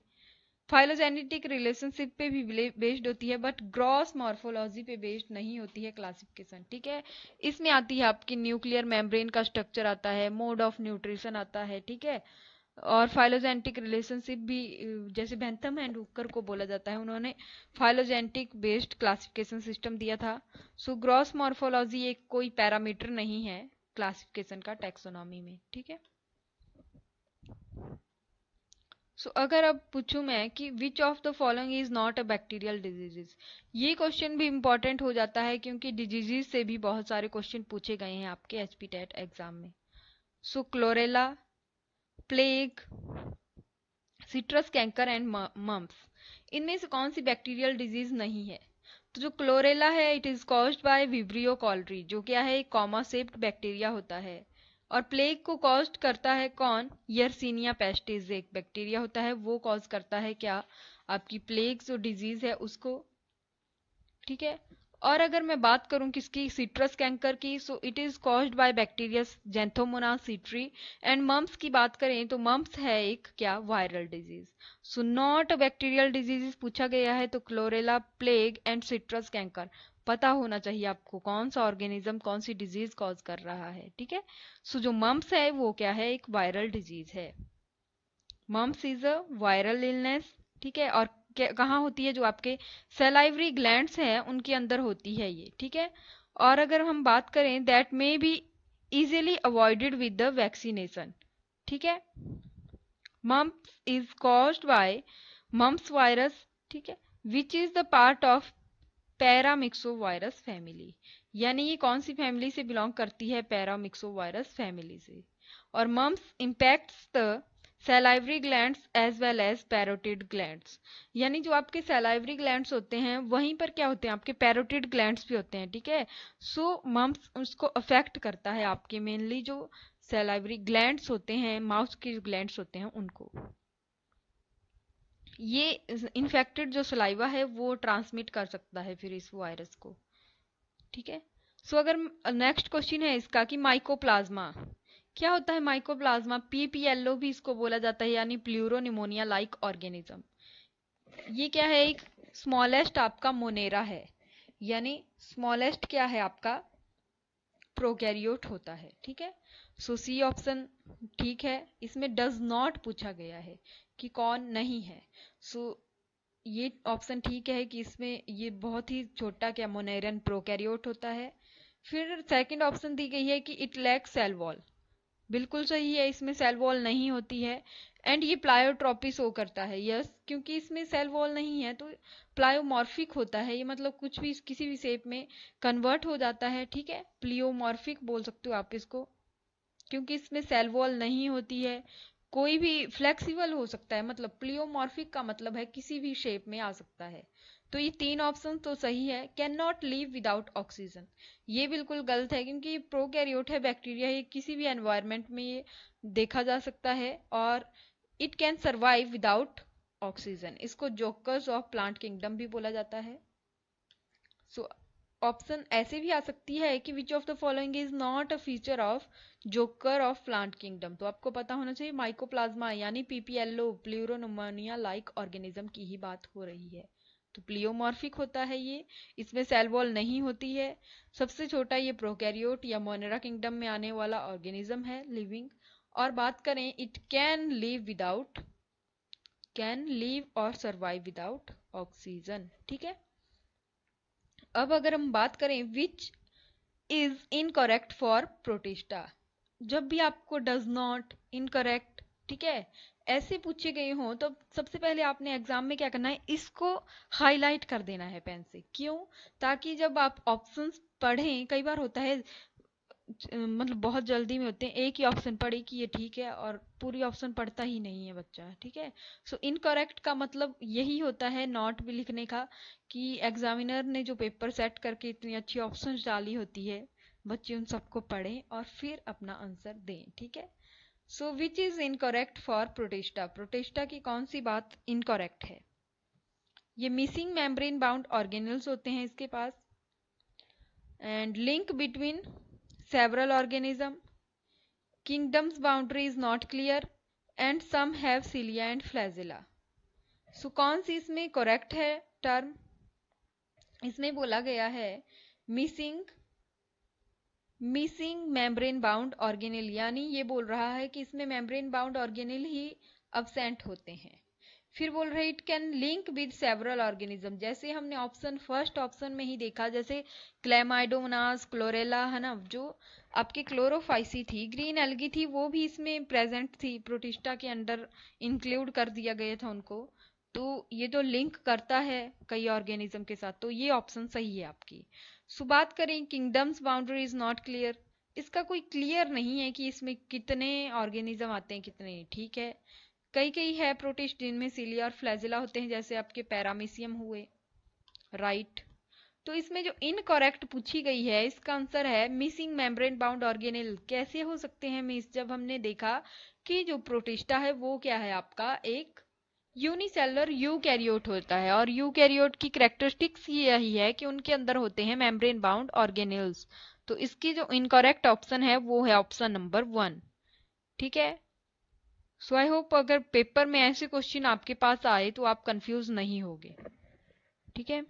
फाइलोजेनेटिक रिलेशनशिप पे भी बेस्ड होती है, बट ग्रॉस मॉर्फोलॉजी पे बेस्ड नहीं होती है क्लासिफिकेशन। ठीक है, इसमें आती है आपकी न्यूक्लियर मेम्ब्रेन का स्ट्रक्चर आता है, मोड ऑफ न्यूट्रिशन आता है। ठीक है, और फाइलोजेनेटिक रिलेशनशिप भी, जैसे बेंथम एंड हुकर को बोला जाता है, उन्होंने फाइलोजेनेटिक बेस्ड क्लासिफिकेशन सिस्टम दिया था। सो ग्रॉस मॉर्फोलॉजी एक कोई पैरामीटर नहीं है क्लासिफिकेशन का टैक्सोनॉमी में। ठीक है, अगर अब पूछूं मैं कि which of the following is not a bacterial diseases, ये क्वेश्चन भी इंपॉर्टेंट हो जाता है क्योंकि डिजीजेस से भी बहुत सारे क्वेश्चन पूछे गए हैं आपके एचपी टेट एग्जाम में। Chlorella, plague, citrus canker and mumps, इनमें से कौन सी बैक्टीरियल डिजीज नहीं है? तो जो क्लोरेला है, it is caused by Vibrio cholerae, जो क्या है, एक कॉमा शेप्ड बैक्टीरिया होता है। और प्लेग को कॉज करता है कौन? यर्सीनिया पेस्टिस, एक बैक्टीरिया होता है, वो कॉज करता है क्या? आपकी प्लेग जो डिजीज है उसको। ठीक है, और अगर मैं बात करूं किसकी? सिट्रस कैंकर की, so it is caused by bacteria Xanthomonas citri. And mumps की बात करें तो मम्प्स है एक क्या? Viral disease. So not bacterial disease पूछा गया है, तो chlorella, plague and citrus canker पता होना चाहिए आपको, कौन सा ऑर्गेनिज्म कौन सी डिजीज कॉज कर रहा है। ठीक है, सो जो मम्प्स है वो क्या है? एक वायरल डिजीज है। Mumps is a viral illness. ठीक है, और कहाँ होती है? जो आपके सलाइवरी ग्लैंड्स हैं उनके अंदर होती है ये। ठीक है, और अगर हम बात करें, that may be easily avoided with the vaccination. ठीक है, mumps is caused bye mumps virus. ठीक है, which is the part of paramyxo virus family, यानी ये कौन सी फैमिली से बिलोंग करती है? पैरामिक्सो वायरस फैमिली से। और mumps impacts the salivary glands as well as parotid glands, यानी जो आपके सैलाइवरी ग्लैंड्स होते हैं वहीं पर क्या होते हैं? आपके पैरोटिड ग्लैंड्स भी होते हैं। ठीक है, सो मम्प्स उसको अफेक्ट करता है, आपके मेनली जो सैलाइवरी ग्लैंड्स होते हैं, माउथ के ग्लैंड्स होते हैं उनको। ये इन्फेक्टेड जो सलाइवा है वो ट्रांसमिट कर सकता है फिर इस वायरस को। ठीक है, अगर नेक्स्ट क्वेश्चन है इसका कि माइकोप्लाज्मा क्या होता है? माइकोप्लाज्मा, पीपीएलओ भी इसको बोला जाता है, यानी प्लूरोनिमोनिया लाइक ऑर्गेनिज्म। ये क्या है? एक स्मॉलेस्ट आपका मोनेरा है, यानी स्मॉलेस्ट क्या है आपका? प्रोकैरियोट होता है। ठीक है, सी ऑप्शन ठीक है, इसमें डज नॉट पूछा गया है कि कौन नहीं है। ये ऑप्शन ठीक है कि इसमें ये बहुत ही छोटा क्या मोनेरियन प्रोकैरियोट होता है। फिर सेकंड ऑप्शन दी गई है कि इट लैक्स सेल वॉल, बिल्कुल सही है, इसमें सेल वॉल नहीं होती है। एंड ये प्लायोट्रॉपी शो करता है, यस, क्योंकि इसमें सेल वॉल नहीं है तो प्लायोमॉर्फिक होता है ये, मतलब कुछ भी किसी भी शेप में कन्वर्ट हो जाता है। ठीक है, प्लियोमॉर्फिक बोल सकते हो आप इसको, क्योंकि इसमें सेल वॉल नहीं होती है। कोई भी फ्लेक्सिबल हो सकता है, मतलब प्लियोमॉर्फिक का मतलब है किसी भी शेप में आ सकता है। तो ये तीन ऑप्शन तो सही है। Can not live without oxygen, ये बिल्कुल गलत है, क्योंकि ये प्रोकैरियोट है बैक्टीरिया, ये किसी भी एनवायरनमेंट में ये देखा जा सकता है। और it can survive without oxygen, इसको जोकर्स ऑफ प्लांट किंगडम भी बोला जाता है। सो ऑप्शन ऐसे भी आ सकती है कि which of the following is not a feature of joker of plant kingdom. तो आपको पता होना चाहिए माइकोप्लाज्मा यानी पीपीएलओ प्लूरोनोमोनिया लाइक ऑर्गेनिज्म की ही बात हो रही है। तो प्लियोमॉर्फिक होता है ये, इसमें सेल वॉल नहीं होती है। सबसे छोटा ये प्रोकैरियोट या मोनेरा किंगडम में आने वाला ऑर्गेनिज्म है लिविंग। और बात करें इट कैन लिव और सर्वाइव विदाउट ऑक्सीजन। ठीक है, अब अगर हम बात करें विच इज इनकरेक्ट फॉर प्रोटिस्टा, जब भी आपको डज नॉट, इनकरेक्ट, ठीक है, ऐसे पूछे गए हों तो सबसे पहले आपने एग्जाम में क्या करना है, इसको हाईलाइट कर देना है पेन से। क्यों? ताकि जब आप ऑप्शंस पढ़ें, कई बार होता है मतलब बहुत जल्दी में होते हैं, एक ही ऑप्शन पढ़े कि ये ठीक है और पूरी ऑप्शन पढ़ता ही नहीं है बच्चा। ठीक है, सो इनकरेक्ट का मतलब यही होता है नॉट भी लिखने का, कि एग्जामिनर ने जो पेपर सेट करके इतनी अच्छी ऑप्शंस डाली होती है, बच्चे उन सबको पढ़ें और फिर अपना आंसर दें। ठीक है, so which is incorrect for Protista, Protista की कौन सी बात इनकरेक्ट है? ये मिसिंग मेम्ब्रेन बाउंड ऑर्गेनल्स होते हैं इसके पास, and link between several organism, kingdom's boundary is not clear, and some have cilia and flagella। सो कौन सी इसमें करेक्ट है टर्म? इसमें बोला गया है मिसिंग मेम्ब्रेन बाउंड ऑर्गेनेल, यानी ये बोल रहा है कि इसमें मेम्ब्रेन बाउंड ऑर्गेनेल ही अब्सेंट होते हैं। फिर बोल रहे it can link with several organism, जैसे हमने फर्स्ट ऑप्शन में ही देखा, जैसे क्लेमाइडोमोनास, क्लोरेला, है ना, जो आपकी क्लोरोफाइसी थी, ग्रीन एल्गी थी, वो भी इसमें प्रेजेंट थी, प्रोटिस्टा के अंडर इंक्लूड कर दिया गया था उनको। तो ये तो लिंक करता है कई ऑर्गेनिज्म के साथ, तो ये ऑप्शन सही है आपकी। सो बात करें kingdoms boundary is not clear, इसका कोई क्लियर नहीं है कि इसमें कितने ऑर्गेनिज्म आते हैं कितने। ठीक है, कई कई है प्रोटिस्ट जिनमें सिलिया और फ्लैजिला होते हैं, जैसे आपके पैरामीशियम हुए, राइट। तो इसमें जो इनकरेक्ट पूछी गई है इसका आंसर है मिसिंग मेम्ब्रेन बाउंड ऑर्गेनेल। कैसे हो सकते हैं मिस? जब हमने देखा कि जो प्रोटिस्टा है वो क्या है आपका एक यूनिसेलुलर यूकैरियोट होता है, और यूकैरियोट की कैरेक्टरिस्टिक्स यही है कि उनके अंदर होते हैं मेम्ब्रेन बाउंड ऑर्गेनेल्स। तो इसकी जो इनकरेक्ट ऑप्शन है वो है ऑप्शन नंबर 1। ठीक है, सो आई होप अगर पेपर में ऐसे क्वेश्चन आपके पास आए तो आप कंफ्यूज नहीं होगे। ठीक है,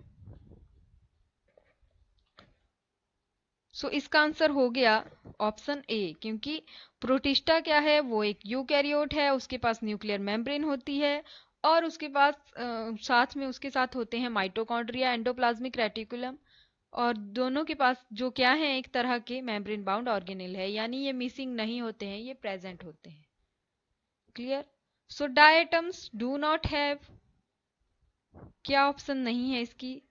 सो इसका आंसर हो गया ऑप्शन ए, क्योंकि प्रोटिस्टा क्या है, वो एक यूकैरियोट है, उसके पास न्यूक्लियर मेम्ब्रेन होती है, और उसके पास साथ में उसके साथ होते हैं माइटोकॉन्ड्रिया, एंडोप्लाज्मिक रेटिकुलम, और दोनों के पास जो क्या है एक तरह के मेम्ब्रेन बाउंड ऑर्गेनेल है, यानी ये मिसिंग नहीं होते हैं, ये प्रेजेंट होते हैं। Clear? So diatoms do not have, क्या ऑप्शन नहीं है इसकी?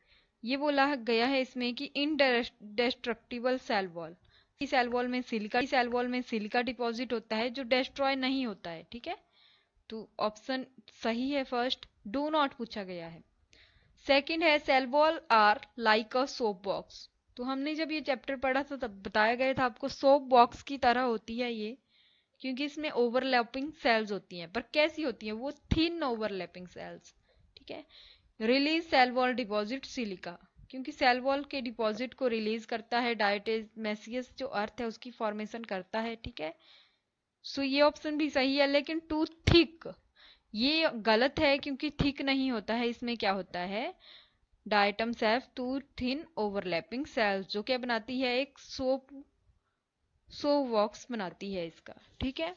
ये बोला गया है इसमें कि इनडेस्ट्रक्टिबल सेल वॉल, सेल वॉल में सिलिका डिपॉजिट होता है जो डेस्ट्रॉय नहीं होता है। ठीक है, तो ऑप्शन सही है फर्स्ट, डू नॉट पूछा गया है। सेकंड है cell wall are like a soap box. तो हमने जब ये चैप्टर पढ़ा था तब बताया गया था आपको सोप बॉक्स की तरह होती है ये, क्योंकि इसमें ओवरलैपिंग सेल्स होती हैं, पर कैसी होती हैं वो? Thin overlapping cells. ठीक है, release cell wall deposit silica, क्योंकि सेल वॉल के डिपॉजिट को रिलीज करता है डायटेमेसियस जो अर्थ है उसकी फॉर्मेशन करता है। ठीक है, सो ये ऑप्शन भी सही है, लेकिन टू थिक ये गलत है, क्योंकि थिक नहीं होता है, इसमें क्या होता है diatoms have two thin overlapping cells, जो क्या बनाती है एक सोप बॉक्स बनाती है इसका। ठीक है,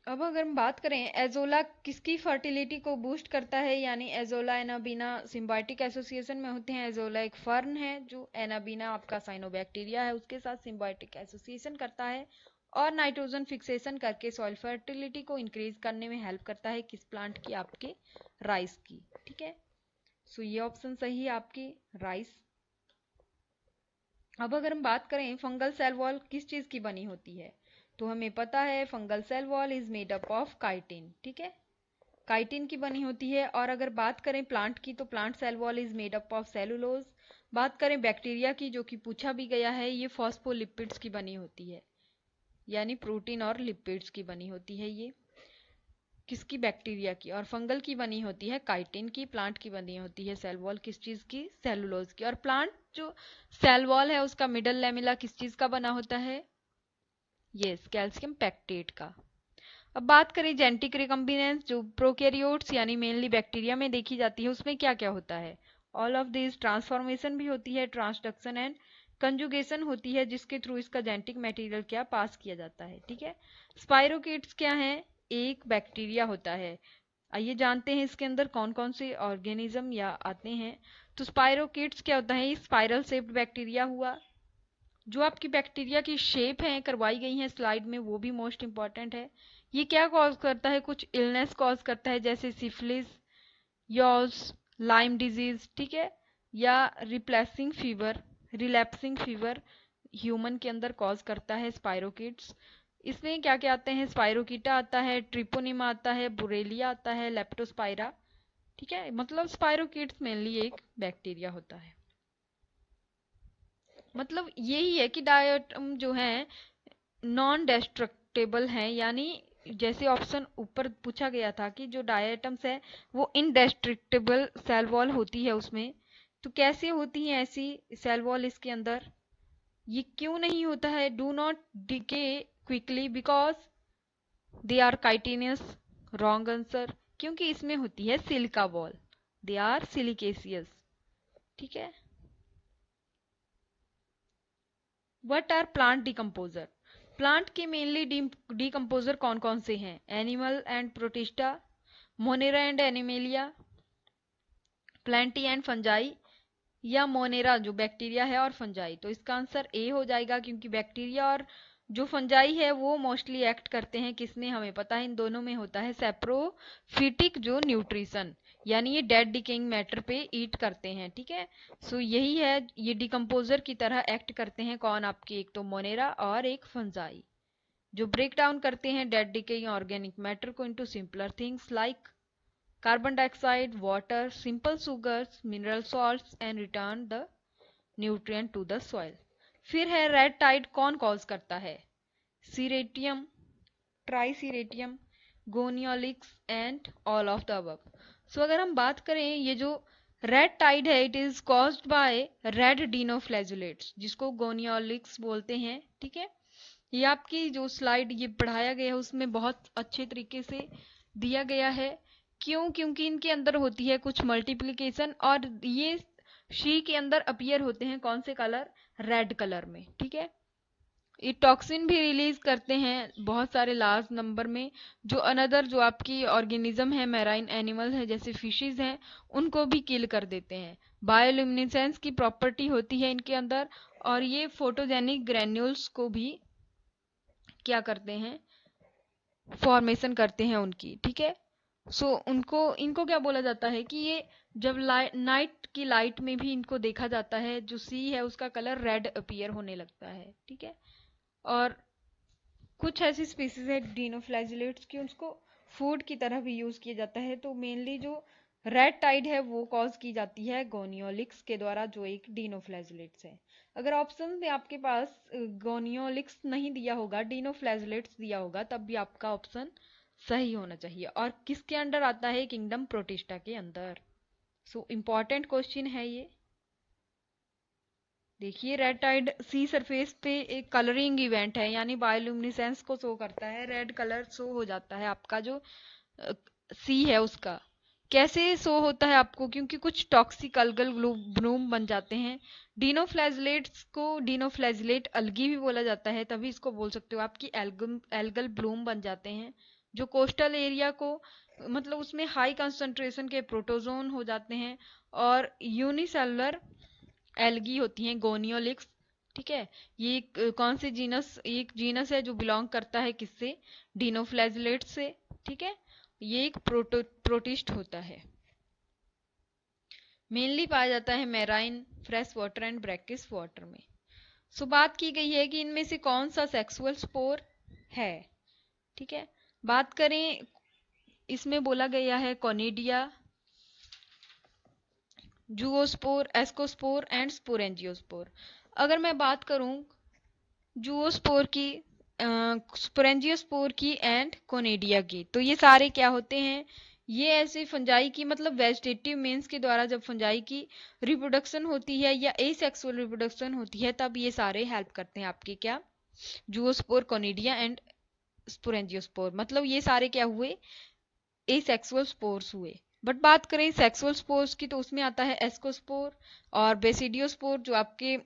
अब अगर हम बात करें एजोला किसकी फर्टिलिटी को बूस्ट करता है, यानी एजोला एनाबीना सिम्बायोटिक एसोसिएशन में होते हैं। एजोला एक फर्न है जो एनाबीना आपका साइनोबैक्टीरिया है उसके साथ सिम्बायोटिक एसोसिएशन करता है, और नाइट्रोजन फिक्सेशन करके सॉइल फर्टिलिटी को इंक्रीज करने में हेल्प करता है। किस प्लांट की? आपके राइस की। ठीक है, सो ये ऑप्शन सही है आपकी राइस। अब अगर हम बात करें फंगल सेल वॉल किस चीज की बनी होती है, तो हमें पता है fungal cell wall is made up of chitin. ठीक है, काइटिन की बनी होती है। और अगर बात करें प्लांट की तो plant cell wall is made up of cellulose. बात करें बैक्टीरिया की, जो कि पूछा भी गया है, ये फॉस्फोलिपिड्स की बनी होती है। यानी प्रोटीन और लिपिड्स की बनी होती है ये, किसकी, बैक्टीरिया की। और फंगल की बनी होती है काइटिन की। प्लांट की बनी होती है सेल वॉल किस चीज की, सेलुलोज की। और प्लांट जो सेल वॉल है उसका मिडल लेमिला किस चीज का बना होता है, यस, कैल्शियम पैक्टेट का। अब बात करें जेनेटिक रिकम्बिनेंस, जो प्रोकैरियोट्स यानी मेनली बैक्टीरिया में देखी जाती है, उसमें क्या क्या होता है, ऑल ऑफ दिस, ट्रांसफॉर्मेशन भी होती है, ट्रांसडक्शन एंड कंजुगेशन होती है, जिसके थ्रू इसका जेनेटिक मटेरियल क्या पास किया जाता है, ठीक है। स्पाइरोकीट्स क्या है, एक बैक्टीरिया होता है। आइए जानते हैं इसके अंदर कौन कौन से ऑर्गेनिज्म या आते हैं। तो स्पाइरोकीट्स क्या होता है, स्पाइरल शेप्ड बैक्टीरिया हुआ। जो आपकी बैक्टीरिया की शेप है करवाई गई है स्लाइड में, वो भी मोस्ट इंपॉर्टेंट है। ये क्या कॉज करता है, कुछ इलनेस कॉज करता है, जैसे सिफिलिस, यॉल्स, लाइम डिजीज, ठीक है, या रिलैप्सिंग फीवर ह्यूमन के अंदर कॉज करता है स्पाइरोकिट्स। इसमें क्या क्या आते हैं, स्पाइरोकीटा आता है, ट्रिपोनिमा आता है, बुरेलिया आता है, लेप्टोस्पाइरा, ठीक है। मतलब स्पाइरोकिट्स मेनली एक बैक्टीरिया होता है। मतलब यही है कि डायटम जो है नॉन डेस्ट्रक्टेबल है, यानी जैसे ऑप्शन ऊपर पूछा गया था कि जो डायटम्स है वो इनडेस्ट्रक्टेबल सेल वॉल होती है उसमें, तो कैसे होती है ऐसी सेल वॉल इसके अंदर, ये क्यों नहीं होता है, do not decay quickly because they are chitinous, wrong answer, क्योंकि इसमें होती है silica wall, they are siliceous, ठीक है। What are plant decomposer, plant के मेनली डिकम्पोजर कौन कौन से हैं, animal and Protista, Monera and Animalia, Plantae and Fungi, या मोनेरा जो बैक्टीरिया है और फंजाई। तो इसका आंसर ए हो जाएगा, क्योंकि बैक्टीरिया और जो फंजाई है वो मोस्टली एक्ट करते हैं किसमें, हमें पता है इन दोनों में होता है सेप्रोफिटिक जो न्यूट्रिशन, यानी ये डेड डिकेइंग मैटर पे ईट करते हैं, ठीक है। सो यही है, ये डिकम्पोजर की तरह एक्ट करते हैं कौन आपके, एक तो मोनेरा और एक फंजाई, जो ब्रेक डाउन करते हैं डेड डिकेइंग ऑर्गेनिक मैटर को into simpler things like carbon dioxide, water, simple sugars, mineral salts and return the nutrient to the soil। फिर है रेड टाइड कौन कॉज करता है, Ceratium, Triceratium, Gonyaulax and all of the above. So अगर हम बात करें ये जो रेड टाइड है, it is caused by red dinoflagellates, जिसको गोनियोलिक्स बोलते हैं, ठीक है। ये आपकी जो स्लाइड ये पढ़ाया गया है उसमें बहुत अच्छे तरीके से दिया गया है। क्यों, क्योंकि इनके अंदर होती है कुछ मल्टीप्लिकेशन, और ये शी के अंदर अपीयर होते हैं कौन से कलर, रेड कलर में, ठीक है। ये टॉक्सिन भी रिलीज करते हैं बहुत सारे लार्ज नंबर में, जो अनदर जो आपकी ऑर्गेनिज्म है, मैराइन एनिमल है जैसे फिशेज हैं, उनको भी किल कर देते हैं। बायोल्यूमिनेसेंस की प्रॉपर्टी होती है इनके अंदर, और ये फोटोजेनिक ग्रेन्यूल्स को भी क्या करते हैं, फॉर्मेशन करते हैं उनकी, ठीक है। सो उनको इनको क्या बोला जाता है कि ये जब नाइट की लाइट में भी इनको देखा जाता है, जो सी है उसका कलर रेड अपीयर होने लगता है, ठीक है। और कुछ ऐसी स्पीसीज है डिनोफ्लैजिलेट्स की, उसको फूड की तरह भी यूज किया जाता है। तो मेनली जो रेड टाइड है वो कॉज की जाती है गोनियोलिक्स के द्वारा, जो एक डिनोफ्लैजिलेट्स है। अगर ऑप्शन में आपके पास गोनियोलिक्स नहीं दिया होगा, डिनोफ्लैजिलेट्स दिया होगा, तब भी आपका ऑप्शन सही होना चाहिए। और किसके अंडर आता है, किंगडम प्रोटिस्टा के अंदर। सो इम्पॉर्टेंट क्वेश्चन है ये। देखिए रेड टाइड सी सरफेस पे एक कलरिंग इवेंट है, यानी बायोल्यूमिनेसेंस को शो करता है, रेड कलर शो हो जाता है आपका जो सी है उसका। कैसे शो होता है आपको, क्योंकि कुछ टॉक्सिक अल्गल ब्लूम बन जाते हैं। डिनोफ्लैजिलेट्स को डिनोफ्लैजिलेट अल्गी भी बोला जाता है, तभी इसको बोल सकते हो आपकी एल्गल ब्लूम बन जाते हैं, जो कोस्टल एरिया को मतलब उसमें हाई कंसंट्रेशन के प्रोटोजोन हो जाते हैं, और यूनिसेलुलर एल्गी होती हैं गोनियोलिक्स, ठीक है। ये कौन से जीनस, एक जीनस है जो बिलोंग करता है किससे, डिनोफ्लैजिलेट से, ठीक है। ये एक प्रोटिस्ट होता है, मेनली पाया जाता है marine, fresh water and brackish water में। सो बात की गई है कि इनमें से कौन सा सेक्सुअल स्पोर है, ठीक है। बात करें, इसमें बोला गया है conidia, zoospore, ascospore and sporangiospore. अगर मैं बात करूं जूओस्पोर की, स्पोरेंजियोस्पोर की एंड कोनेडिया की। तो ये सारे क्या होते हैं, ये ऐसे फंजाई की मतलब वेजिटेटिव मीन्स के द्वारा जब फंजाई की रिप्रोडक्शन होती है या एसेक्सुअल रिप्रोडक्शन होती है तब ये सारे हेल्प करते हैं आपके क्या, जूओस्पोर, कोनिडिया एंड स्पोरेंजियोस्पोर। मतलब ये सारे क्या हुए, एसेक्सुअल स्पोर्स हुए। बट बात करें सेक्सुअल स्पोर्स की तो उसमें आता है एस्कोस्पोर और बेसिडियोस्पोर जो आपके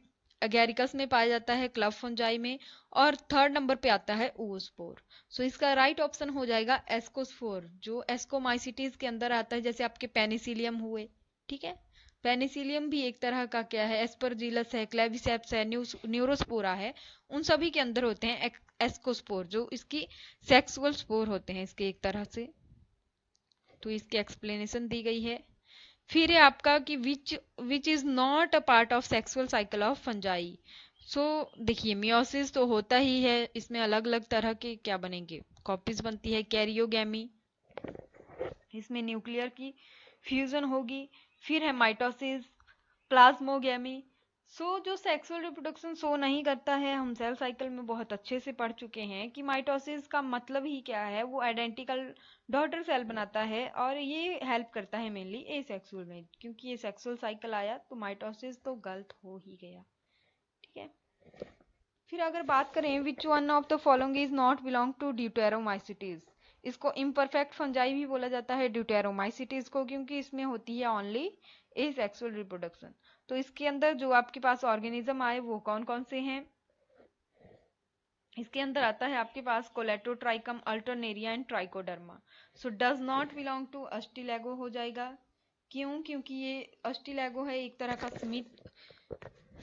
अगेरिकस में पाया जाता है, क्लब फंजाई में, और थर्ड नंबर पे आता है ओस्पोर। सो इसका राइट ऑप्शन हो जाएगा एस्कोस्पोर जो एस्कोमाइसिटीज के अंदर आता है, जैसे आपके पेनिसिलियम हुए। ठीक है, पेनिसिलियम भी एक तरह का क्या है, एस्परजिलस है, क्लेविसेप्स है, न्यूरोस्पोरा है, उन सभी के अंदर होते हैं एस्कोस्पोर जो इसकी सेक्सुअल स्पोर होते हैं इसके एक तरह से। तो इसकी एक्सप्लेनेशन दी गई है। फिर है आपका कि which is not a part of sexual cycle of fungi. So देखिए मियोसिस तो होता ही है, इसमें अलग अलग तरह के क्या बनेंगे, कॉपीज बनती है, कैरियोगैमी, इसमें न्यूक्लियर की फ्यूजन होगी। फिर है माइटोसिस, प्लाज्मोगैमी। जो सेक्सुअल रिप्रोडक्शन शो नहीं करता है, हम सेल साइकिल में बहुत अच्छे से पढ़ चुके हैं कि माइटोसिस का मतलब ही क्या है, वो आइडेंटिकल डॉटर सेल बनाता है और ये हेल्प करता है मेनली एसेक्सुअल में, क्योंकि ये सेक्सुअल साइकिल आया तो माइटोसिस तो गलत हो ही गया। ठीक है, फिर अगर बात करें which one of the following is not belong to Deuteromycetes, इसको इम्परफेक्ट फंजाई भी बोला जाता है ड्यूटेरोमाइसिटीज को, क्योंकि इसमें होती है ओनली एसेक्सुअल रिप्रोडक्शन। तो इसके अंदर जो आपके पास ऑर्गेनिज्म आए वो कौन कौन से हैं, इसके अंदर आता है आपके पास Colletotrichum, Alternaria and Trichoderma. So does not belong to Ustilago हो जाएगा। क्यों, क्योंकि ये अस्टिलैगो है एक तरह का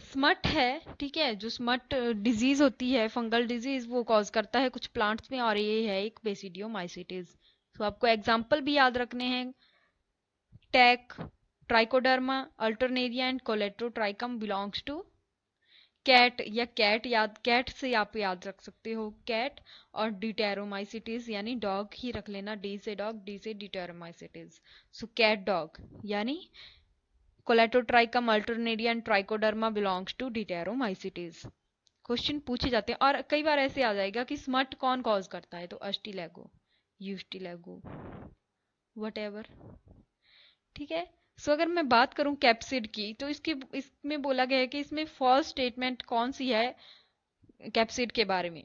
स्मट है। ठीक है, जो स्मट डिजीज होती है, फंगल डिजीज, वो कॉज करता है कुछ प्लांट्स में, और ये है एक बेसिडियोमाइसिटीज। तो आपको एग्जाम्पल भी याद रखने हैं, tech, Trichoderma, Alternaria and Colletotrichum belongs to cat, या कैट से आप याद रख सकते हो कैट, और डिटेरोमाइसिटीज यानी डॉग ही रख लेना, डी से डॉग, डी से डिटेरोमाइसिटीज। सो कैट डॉग यानी Colletotrichum, Alternaria and Trichoderma belongs to Deuteromycetes. Question पूछे जाते हैं और कई बार ऐसे आ जाएगा कि स्मट कौन कॉज करता है, तो अस्टिलैगो, यूस्टिलैगो, वट। ठीक है, अगर मैं बात करूं कैप्सिड की तो इसमें बोला गया है कि इसमें फॉल्स स्टेटमेंट कौन सी है कैप्सिड के बारे में।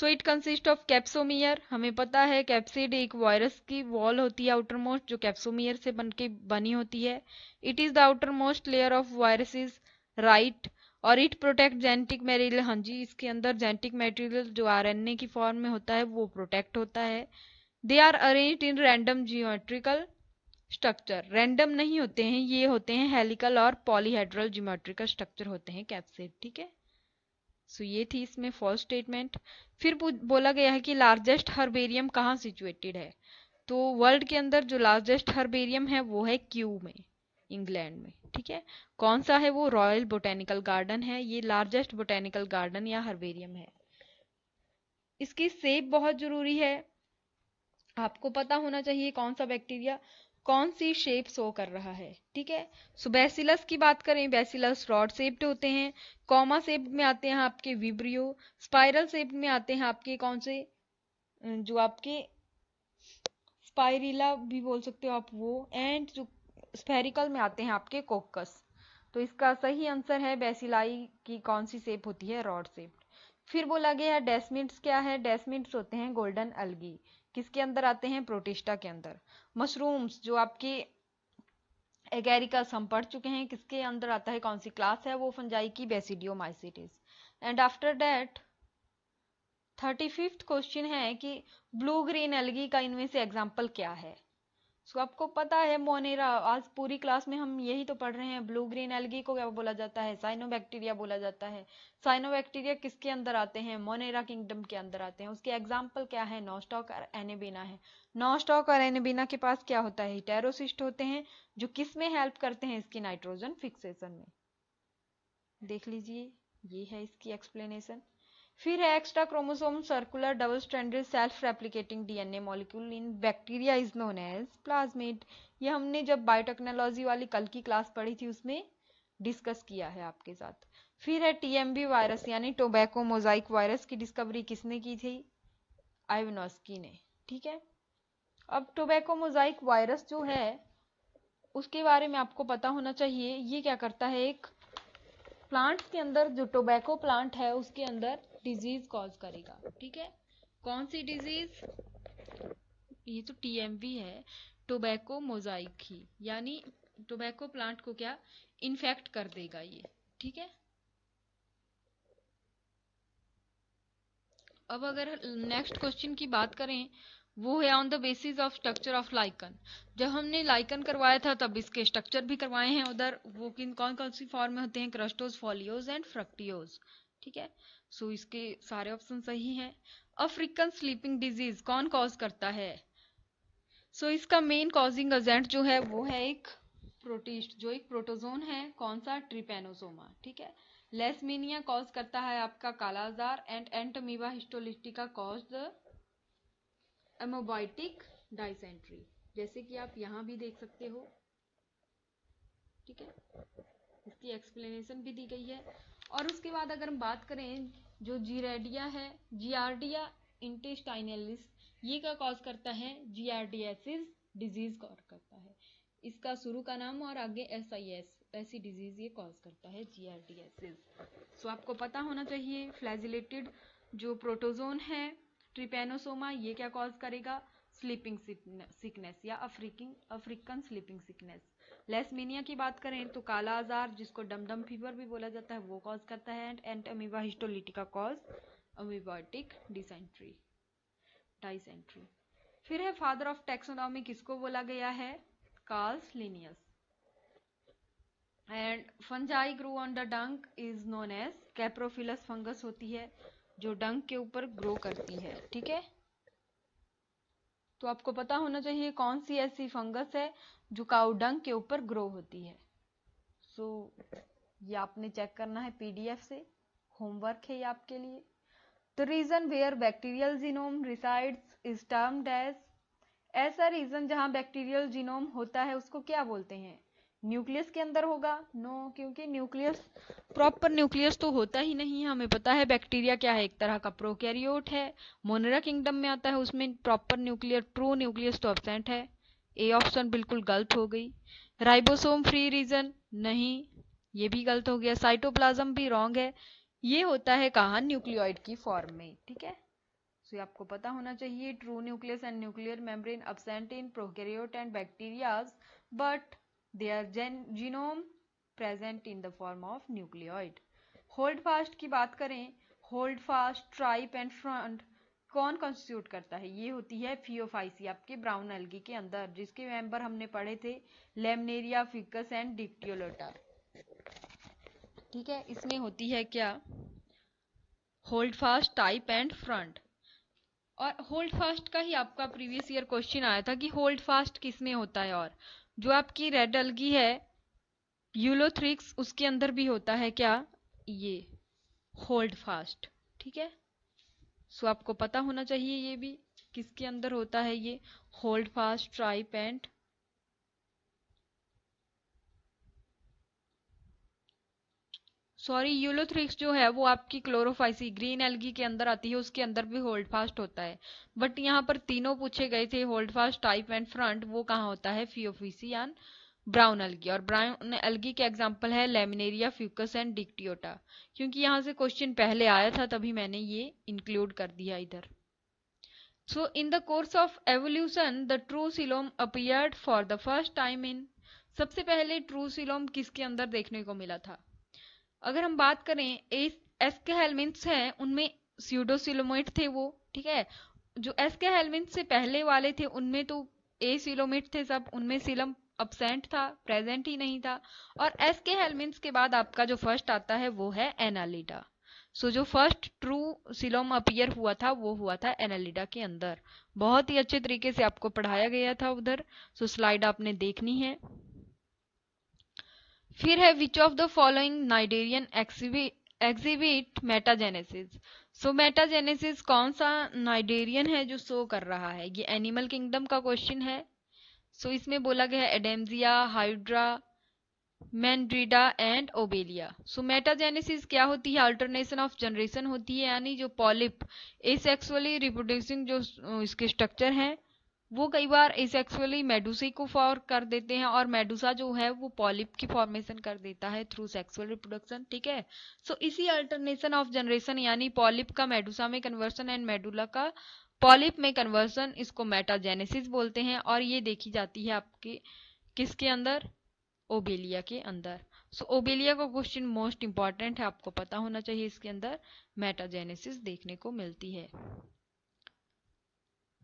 इट कंसिस्ट ऑफ कैप्सोमियर, हमें पता है कैप्सिड एक वायरस की वॉल होती है आउटर मोस्ट, जो कैप्सोमियर से बनी होती है। It is the outer most layer of viruses, right, और इट प्रोटेक्ट जेनेटिक मटेरियल। हाँ जी, इसके अंदर जेनेटिक मटेरियल जो आरएनए की फॉर्म में होता है वो प्रोटेक्ट होता है। They are arranged in random geometrical structure, random नहीं होते हैं, ये होते हैं हेलिकल और पॉलीहेड्रल जियोमेट्रिकल स्ट्रक्चर होते हैं कैप्सिड। ठीक है, ये थी इसमें फॉल्स स्टेटमेंट। फिर बोला गया है कि लार्जेस्ट हर्बेरियम कहाँ सिचुएटेड है, तो वर्ल्ड के अंदर जो लार्जेस्ट हर्बेरियम है वो है क्यू में, इंग्लैंड में। ठीक है, कौन सा है वो, रॉयल बोटेनिकल गार्डन है, ये लार्जेस्ट बोटेनिकल गार्डन या हर्बेरियम है। इसकी सेप बहुत जरूरी है, आपको पता होना चाहिए कौन सा बैक्टीरिया कौन सी शेप शो कर रहा है। ठीक है, बैसिलस की बात करें, बैसिलस रॉड शेप्ड होते हैं, कॉमा शेप में आते हैं आपके विब्रियो, स्पाइरल शेप में आते हैं आपके कौन से, जो आपके स्पाइरिला भी बोल सकते हो आप वो, एंड जो स्फेरिकल में आते हैं आपके कोकस। तो इसका सही आंसर है बैसिलाई की कौन सी शेप होती है, रॉड शेप। फिर बोला गया है डेस्मिड्स क्या है, डेस्मिड्स होते हैं गोल्डन अलगी, किसके अंदर आते हैं, प्रोटिस्टा के अंदर। मशरूम्स जो आपके एगेरिकस हम पढ़ चुके हैं, किसके अंदर आता है, कौन सी क्लास है वो, फंजाई की, basidiomycetes. And after that 35th question है कि ब्लू ग्रीन एल्गी का इनमें से एग्जाम्पल क्या है। आपको पता है मोनेरा, आज पूरी क्लास में हम यही तो पढ़ रहे हैं, ब्लू ग्रीन एल्गी को क्या बोला जाता है, साइनोबैक्टीरिया बोला जाता है। साइनोबैक्टीरिया किसके अंदर आते हैं, मोनेरा किंगडम के अंदर आते हैं। उसके एग्जाम्पल क्या है, नॉस्टॉक और एनेबिना है। नॉस्टॉक और एनेबिना के पास क्या होता है, हेटेरोसिस्ट होते हैं, जो किस में हेल्प करते हैं, इसकी नाइट्रोजन फिक्सेशन में। देख लीजिए, ये है इसकी एक्सप्लेनेशन। फिर है extra chromosome circular double stranded self replicating DNA molecule in bacteria is known as plasmid. ये हमने जब बायोटेक्नोलॉजी वाली कल की क्लास पढ़ी थी उसमें डिस्कस किया है आपके साथ। फिर है टीएमवी वायरस यानी टोबैको मोजाइक वायरस की डिस्कवरी किसने की थी? आइवानोस्की ने। ठीक है, अब टोबैको मोजाइक वायरस जो है उसके बारे में आपको पता होना चाहिए। ये क्या करता है, एक प्लांट्स के अंदर, जो टोबैको प्लांट है उसके अंदर डिजीज कॉज करेगा। ठीक है, कौन सी डिजीज? ये तो टीएमवी है, टोबैको मोजाइक ही, यानी टोबैको प्लांट को क्या इन्फेक्ट कर देगा ये। ठीक है, अब अगर नेक्स्ट क्वेश्चन की बात करें, वो है on the basis of structure of lichen. जब हमने लाइकन करवाया था तब इसके स्ट्रक्चर भी करवाए हैं उधर, वो किन कौन कौन सी फॉर्म में होते हैं? Crustose, foliose and fruticose. ठीक है, सो इसके सारे ऑप्शन सही हैं। अफ्रीकन स्लीपिंग डिजीज कौन कॉज करता है? सो इसका मेन कॉजिंग एजेंट जो है वो है एक प्रोटिस्ट, जो एक प्रोटोजोन है। कौन सा? ट्रिपेनोसोमा। ठीक है, लेसमीनिया कॉज करता है आपका kala-azar, and Entamoeba histolytica cause the amoebic dysentery, जैसे कि आप यहाँ भी देख सकते हो। ठीक है, इसकी एक्सप्लेनेशन भी दी गई है। और उसके बाद अगर हम बात करें, जो जीरेडिया है, जियार्डिया इंटेस्टाइनलिस, ये क्या कॉज करता है? जियार्डियासिस डिजीज कॉज करता है। इसका शुरू का नाम और आगे SIS, ऐसी डिजीज ये कॉज करता है, जियार्डियासिस। सो आपको पता होना चाहिए फ्लैजिलेटेड जो प्रोटोजोन है ट्रिपेनोसोमा, ये क्या कॉज करेगा? स्लीपिंग सिकनेस या अफ्रीकन स्लीपिंग सिकनेस। लेसमीनिया की बात करें तो काला आजार, जिसको डमडम फीवर भी बोला जाता है, वो कॉज करता है। And amoeba histolytica cause amoebic dysentery. फिर है फादर ऑफ टैक्सोनॉमी, किसको बोला गया है? Carl Linnaeus. And fungi grow on the dung is known as coprophilous fungus होती है, जो डंक के ऊपर ग्रो करती है। ठीक है, तो आपको पता होना चाहिए कौन सी ऐसी फंगस है जो काउ डंक के ऊपर ग्रो होती है। सो ये आपने चेक करना है PDF से, होमवर्क है ये आपके लिए। The region where bacterial genome resides is termed as, ऐसा रीजन जहां बैक्टीरियल जीनोम होता है उसको क्या बोलते हैं? न्यूक्लियस के अंदर होगा? नो, क्योंकि न्यूक्लियस, प्रॉपर न्यूक्लियस तो होता ही नहीं है। हमें पता है बैक्टीरिया क्या है, एक तरह का प्रोकैरियोट है, मोनेरा किंगडम में आता है, उसमें प्रॉपर न्यूक्लियर, ट्रू न्यूक्लियस तो एब्सेंट है। ए ऑप्शन बिल्कुल गलत हो गई। राइबोसोम फ्री रीजन नहीं, ये भी गलत हो गया। साइटोप्लाज्म भी रॉन्ग है, ये होता है कहाँ? न्यूक्लियोइड की फॉर्म में। ठीक है, सो ये आपको पता होना चाहिए। True nucleus and nuclear membrane absent in prokaryote and bacterias, but their genome present in the form of nucleoid. Hold fast की बात करें, hold fast, tribe and front कौन कॉन्स्टिट्यूट करता है? ये होती है फियोफाइसी आपके ब्राउन एल्गी के अंदर, जिसके मेंबर हमने पढ़े थे लेमनेरिया, फिकस एंड डिक्टियोलोटा। ठीक है, इसमें होती है क्या? Hold fast, type and front. और होल्ड फास्ट का ही आपका प्रीवियस ईयर क्वेश्चन आया था कि होल्ड फास्ट किस में होता है। और जो आपकी रेड अलगी है यूलोथ्रिक्स, उसके अंदर भी होता है क्या? ये होल्ड फास्ट। ठीक है, सो आपको पता होना चाहिए ये भी किसके अंदर होता है, ये hold fast, tribe and sorry Ulothrix जो है वो आपकी क्लोरोफाइसी ग्रीन एल्गी के अंदर आती है, उसके अंदर भी होल्ड फास्ट होता है। बट यहाँ पर तीनों पूछे गए थे, hold fast, type and front, वो कहाँ होता है? फियोफिसियान ब्राउन एल्गी। और ब्राउन एल्गी के एग्जाम्पल है लेमिनेरिया, फ्यूकस एंड डिक्टियोटा। क्योंकि यहाँ से क्वेश्चन पहले आया था तभी मैंने ये इंक्लूड कर दिया इधर। So in the course of evolution the true coelom appeared for the first time in, सबसे पहले ट्रू सिलोम किसके अंदर देखने को मिला था? अगर हम बात करें एसके हेलमिन्थ्स हैं, उनमें स्यूडोसिलोमेट थे वो। ठीक है, जो एसके हेलमिन्थ्स से पहले वाले थे उनमें तो सिलोमेट थे सब, उनमें सिलम अब्सेंट था, प्रेजेंट ही नहीं था। और एसके हेलमिन्थ्स के बाद आपका जो फर्स्ट आता है वो है एनालिडा। सो जो फर्स्ट ट्रू सिलोम अपीयर हुआ था वो हुआ था एनालिडा के अंदर। बहुत ही अच्छे तरीके से आपको पढ़ाया गया था उधर, सो स्लाइड आपने देखनी है। फिर है which of the following cnidarian exhibit metagenesis. So metagenesis कौन सा नाइडेरियन है जो शो कर रहा है? ये एनिमल किंगडम का क्वेश्चन है। सो इसमें बोला गया है Adamsia, Hydra, Meandrina and Obelia. So metagenesis क्या होती है? अल्टरनेशन ऑफ जनरेशन होती है, यानी जो पॉलिप एसेक्सुअली रिप्रोड्यूसिंग जो इसके स्ट्रक्चर हैं वो कई बार एसेक्सुअली मेडुसा को फॉर्म कर देते हैं, और मेडुसा जो है वो पॉलिप की फॉर्मेशन कर देता है थ्रू सेक्सुअल रिप्रोडक्शन। ठीक है, सो इसी अल्टरनेशन ऑफ जनरेशन यानी पॉलिप का मेडुसा में कन्वर्सन एंड मेडुला का पॉलिप में कन्वर्सन, इसको मेटाजेनेसिस बोलते हैं। और ये देखी जाती है आपके किसके अंदर? ओबेलिया के अंदर। सो ओबेलिया का क्वेश्चन मोस्ट इंपॉर्टेंट है, आपको पता होना चाहिए। इसके अंदर मेटाजेनेसिस देखने को मिलती है।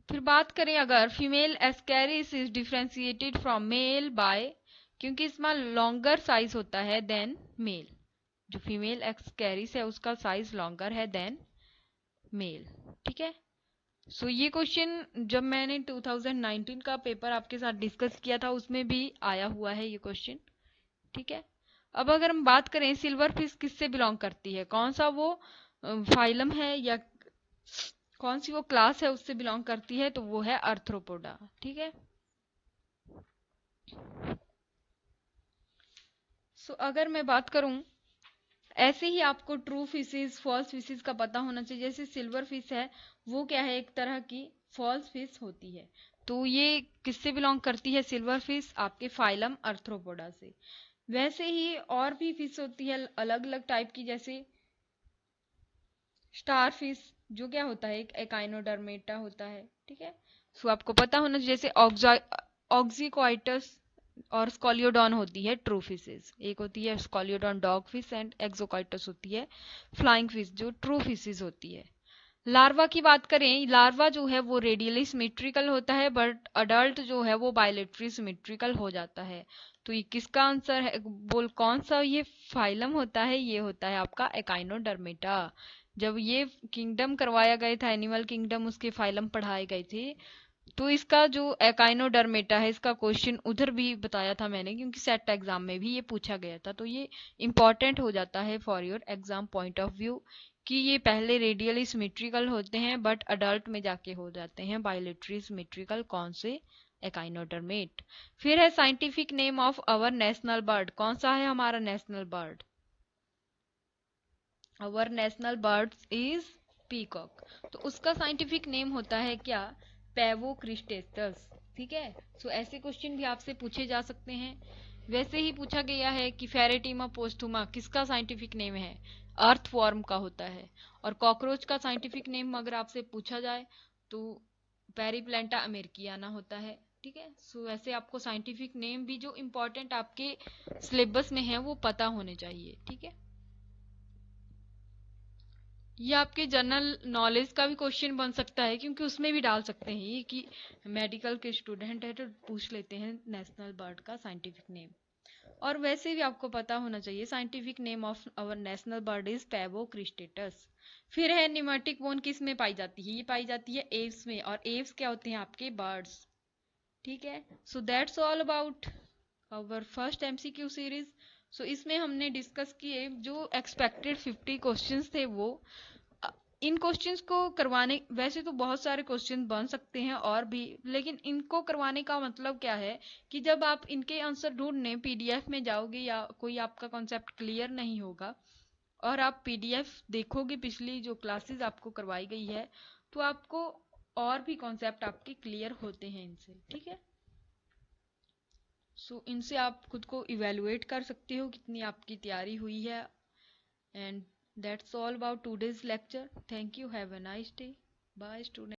फिर बात करें अगर female Ascaris is differentiated from male by, क्योंकि इसमें लॉन्गर साइज होता है देन मेल। जो फीमेल एस्कैरिस है उसका साइज लॉन्गर है देन मेल। ठीक है, सो ये क्वेश्चन जब मैंने 2019 का पेपर आपके साथ डिस्कस किया था उसमें भी आया हुआ है ये क्वेश्चन। ठीक है, अब अगर हम बात करें सिल्वर फिश किससे बिलोंग करती है, कौन सा वो फाइलम है या कौन सी वो क्लास है उससे बिलोंग करती है, तो वो है आर्थ्रोपोडा। ठीक है, सो अगर मैं बात करूं, ऐसे ही आपको ट्रू फिशेस फॉल्स फिशेस का पता होना चाहिए। जैसे सिल्वर फिश है वो क्या है, एक तरह की फॉल्स फिश होती है। तो ये किससे बिलोंग करती है सिल्वर फिश? आपके फाइलम आर्थ्रोपोडा से। वैसे ही और भी फिश होती है अलग अलग टाइप की, जैसे स्टार फिश जो क्या होता है, एक एकाइनोडर्मेटा होता है। ठीक है, सो आपको पता होना चाहिए। जैसे ऑक्सीकॉइटस और स्कॉलियोडॉन होती है ट्रू फिशेस। एक होती है स्कॉलियोडॉन डॉग फिश एंड एक्सोकाइटस होती है फ्लाइंग फिश जो ट्रू फिशेस होती है। लार्वा की बात करें, लार्वा जो है वो रेडियली सिमेट्रिकल होता है, बट अडल्ट जो है वो बायलेटरली सिमेट्रिकल हो जाता है। तो ये किसका आंसर है? बोल कौन सा ये फाइलम होता है? ये होता है आपका एकाइनोडर्मेटा। जब ये किंगडम करवाया गया था, एनिमल किंगडम, उसके फाइलम पढ़ाए गए थे, तो इसका जो एकाइनोडर्मेटा है इसका क्वेश्चन उधर भी बताया था मैंने, क्योंकि सेट एग्जाम में भी ये पूछा गया था। तो ये इंपॉर्टेंट हो जाता है for your exam point of view कि ये पहले रेडियली सिमेट्रिकल होते हैं बट अडल्ट में जाके हो जाते हैं बायलेटरली सिमेट्रिकल। कौन से? एकाइनोडर्मेट। फिर है scientific name of our national bird. कौन सा है हमारा national bird? Our national bird is peacock. तो उसका साइंटिफिक नेम होता है क्या? Pavo cristatus. ठीक है, सो ऐसे क्वेश्चन भी आपसे पूछे जा सकते हैं। वैसे ही पूछा गया है कि फेरेटिमा पोस्थुमा किसका साइंटिफिक नेम है? अर्थवॉर्म का होता है। और कॉकरोच का साइंटिफिक नेम अगर आपसे पूछा जाए तो पेरिप्लेंटा अमेरिकियाना होता है। ठीक है, सो ऐसे आपको साइंटिफिक नेम भी जो इम्पोर्टेंट आपके सिलेबस में है वो पता होने चाहिए। ठीक है, ये आपके जनरल नॉलेज का भी क्वेश्चन बन सकता है, क्योंकि उसमें भी डाल सकते हैं ये कि मेडिकल के स्टूडेंट है तो पूछ लेते हैं नेशनल बर्ड का साइंटिफिक नेम। और वैसे भी आपको पता होना चाहिए scientific name of our national bird is Pavo cristatus. फिर है निमेटिक बोन किस में पाई जाती है? ये पाई जाती है एव्स में, और एव्स क्या होते हैं? आपके बर्ड्स। ठीक है, so that's all about our first MCQ series. So इसमें हमने डिस्कस किए जो एक्सपेक्टेड 50 क्वेश्चंस थे वो। इन क्वेश्चंस को करवाने, वैसे तो बहुत सारे क्वेश्चन बन सकते हैं और भी, लेकिन इनको करवाने का मतलब क्या है कि जब आप इनके आंसर ढूंढने पीडीएफ में जाओगे या कोई आपका कॉन्सेप्ट क्लियर नहीं होगा और आप पीडीएफ देखोगे पिछली जो क्लासेस आपको करवाई गई है, तो आपको और भी कॉन्सेप्ट आपके क्लियर होते हैं इनसे। ठीक है, सो इनसे आप खुद को इवेलुएट कर सकते हो कितनी आपकी तैयारी हुई है। And that's all about today's lecture. Thank you. Have a nice day. Bye, students.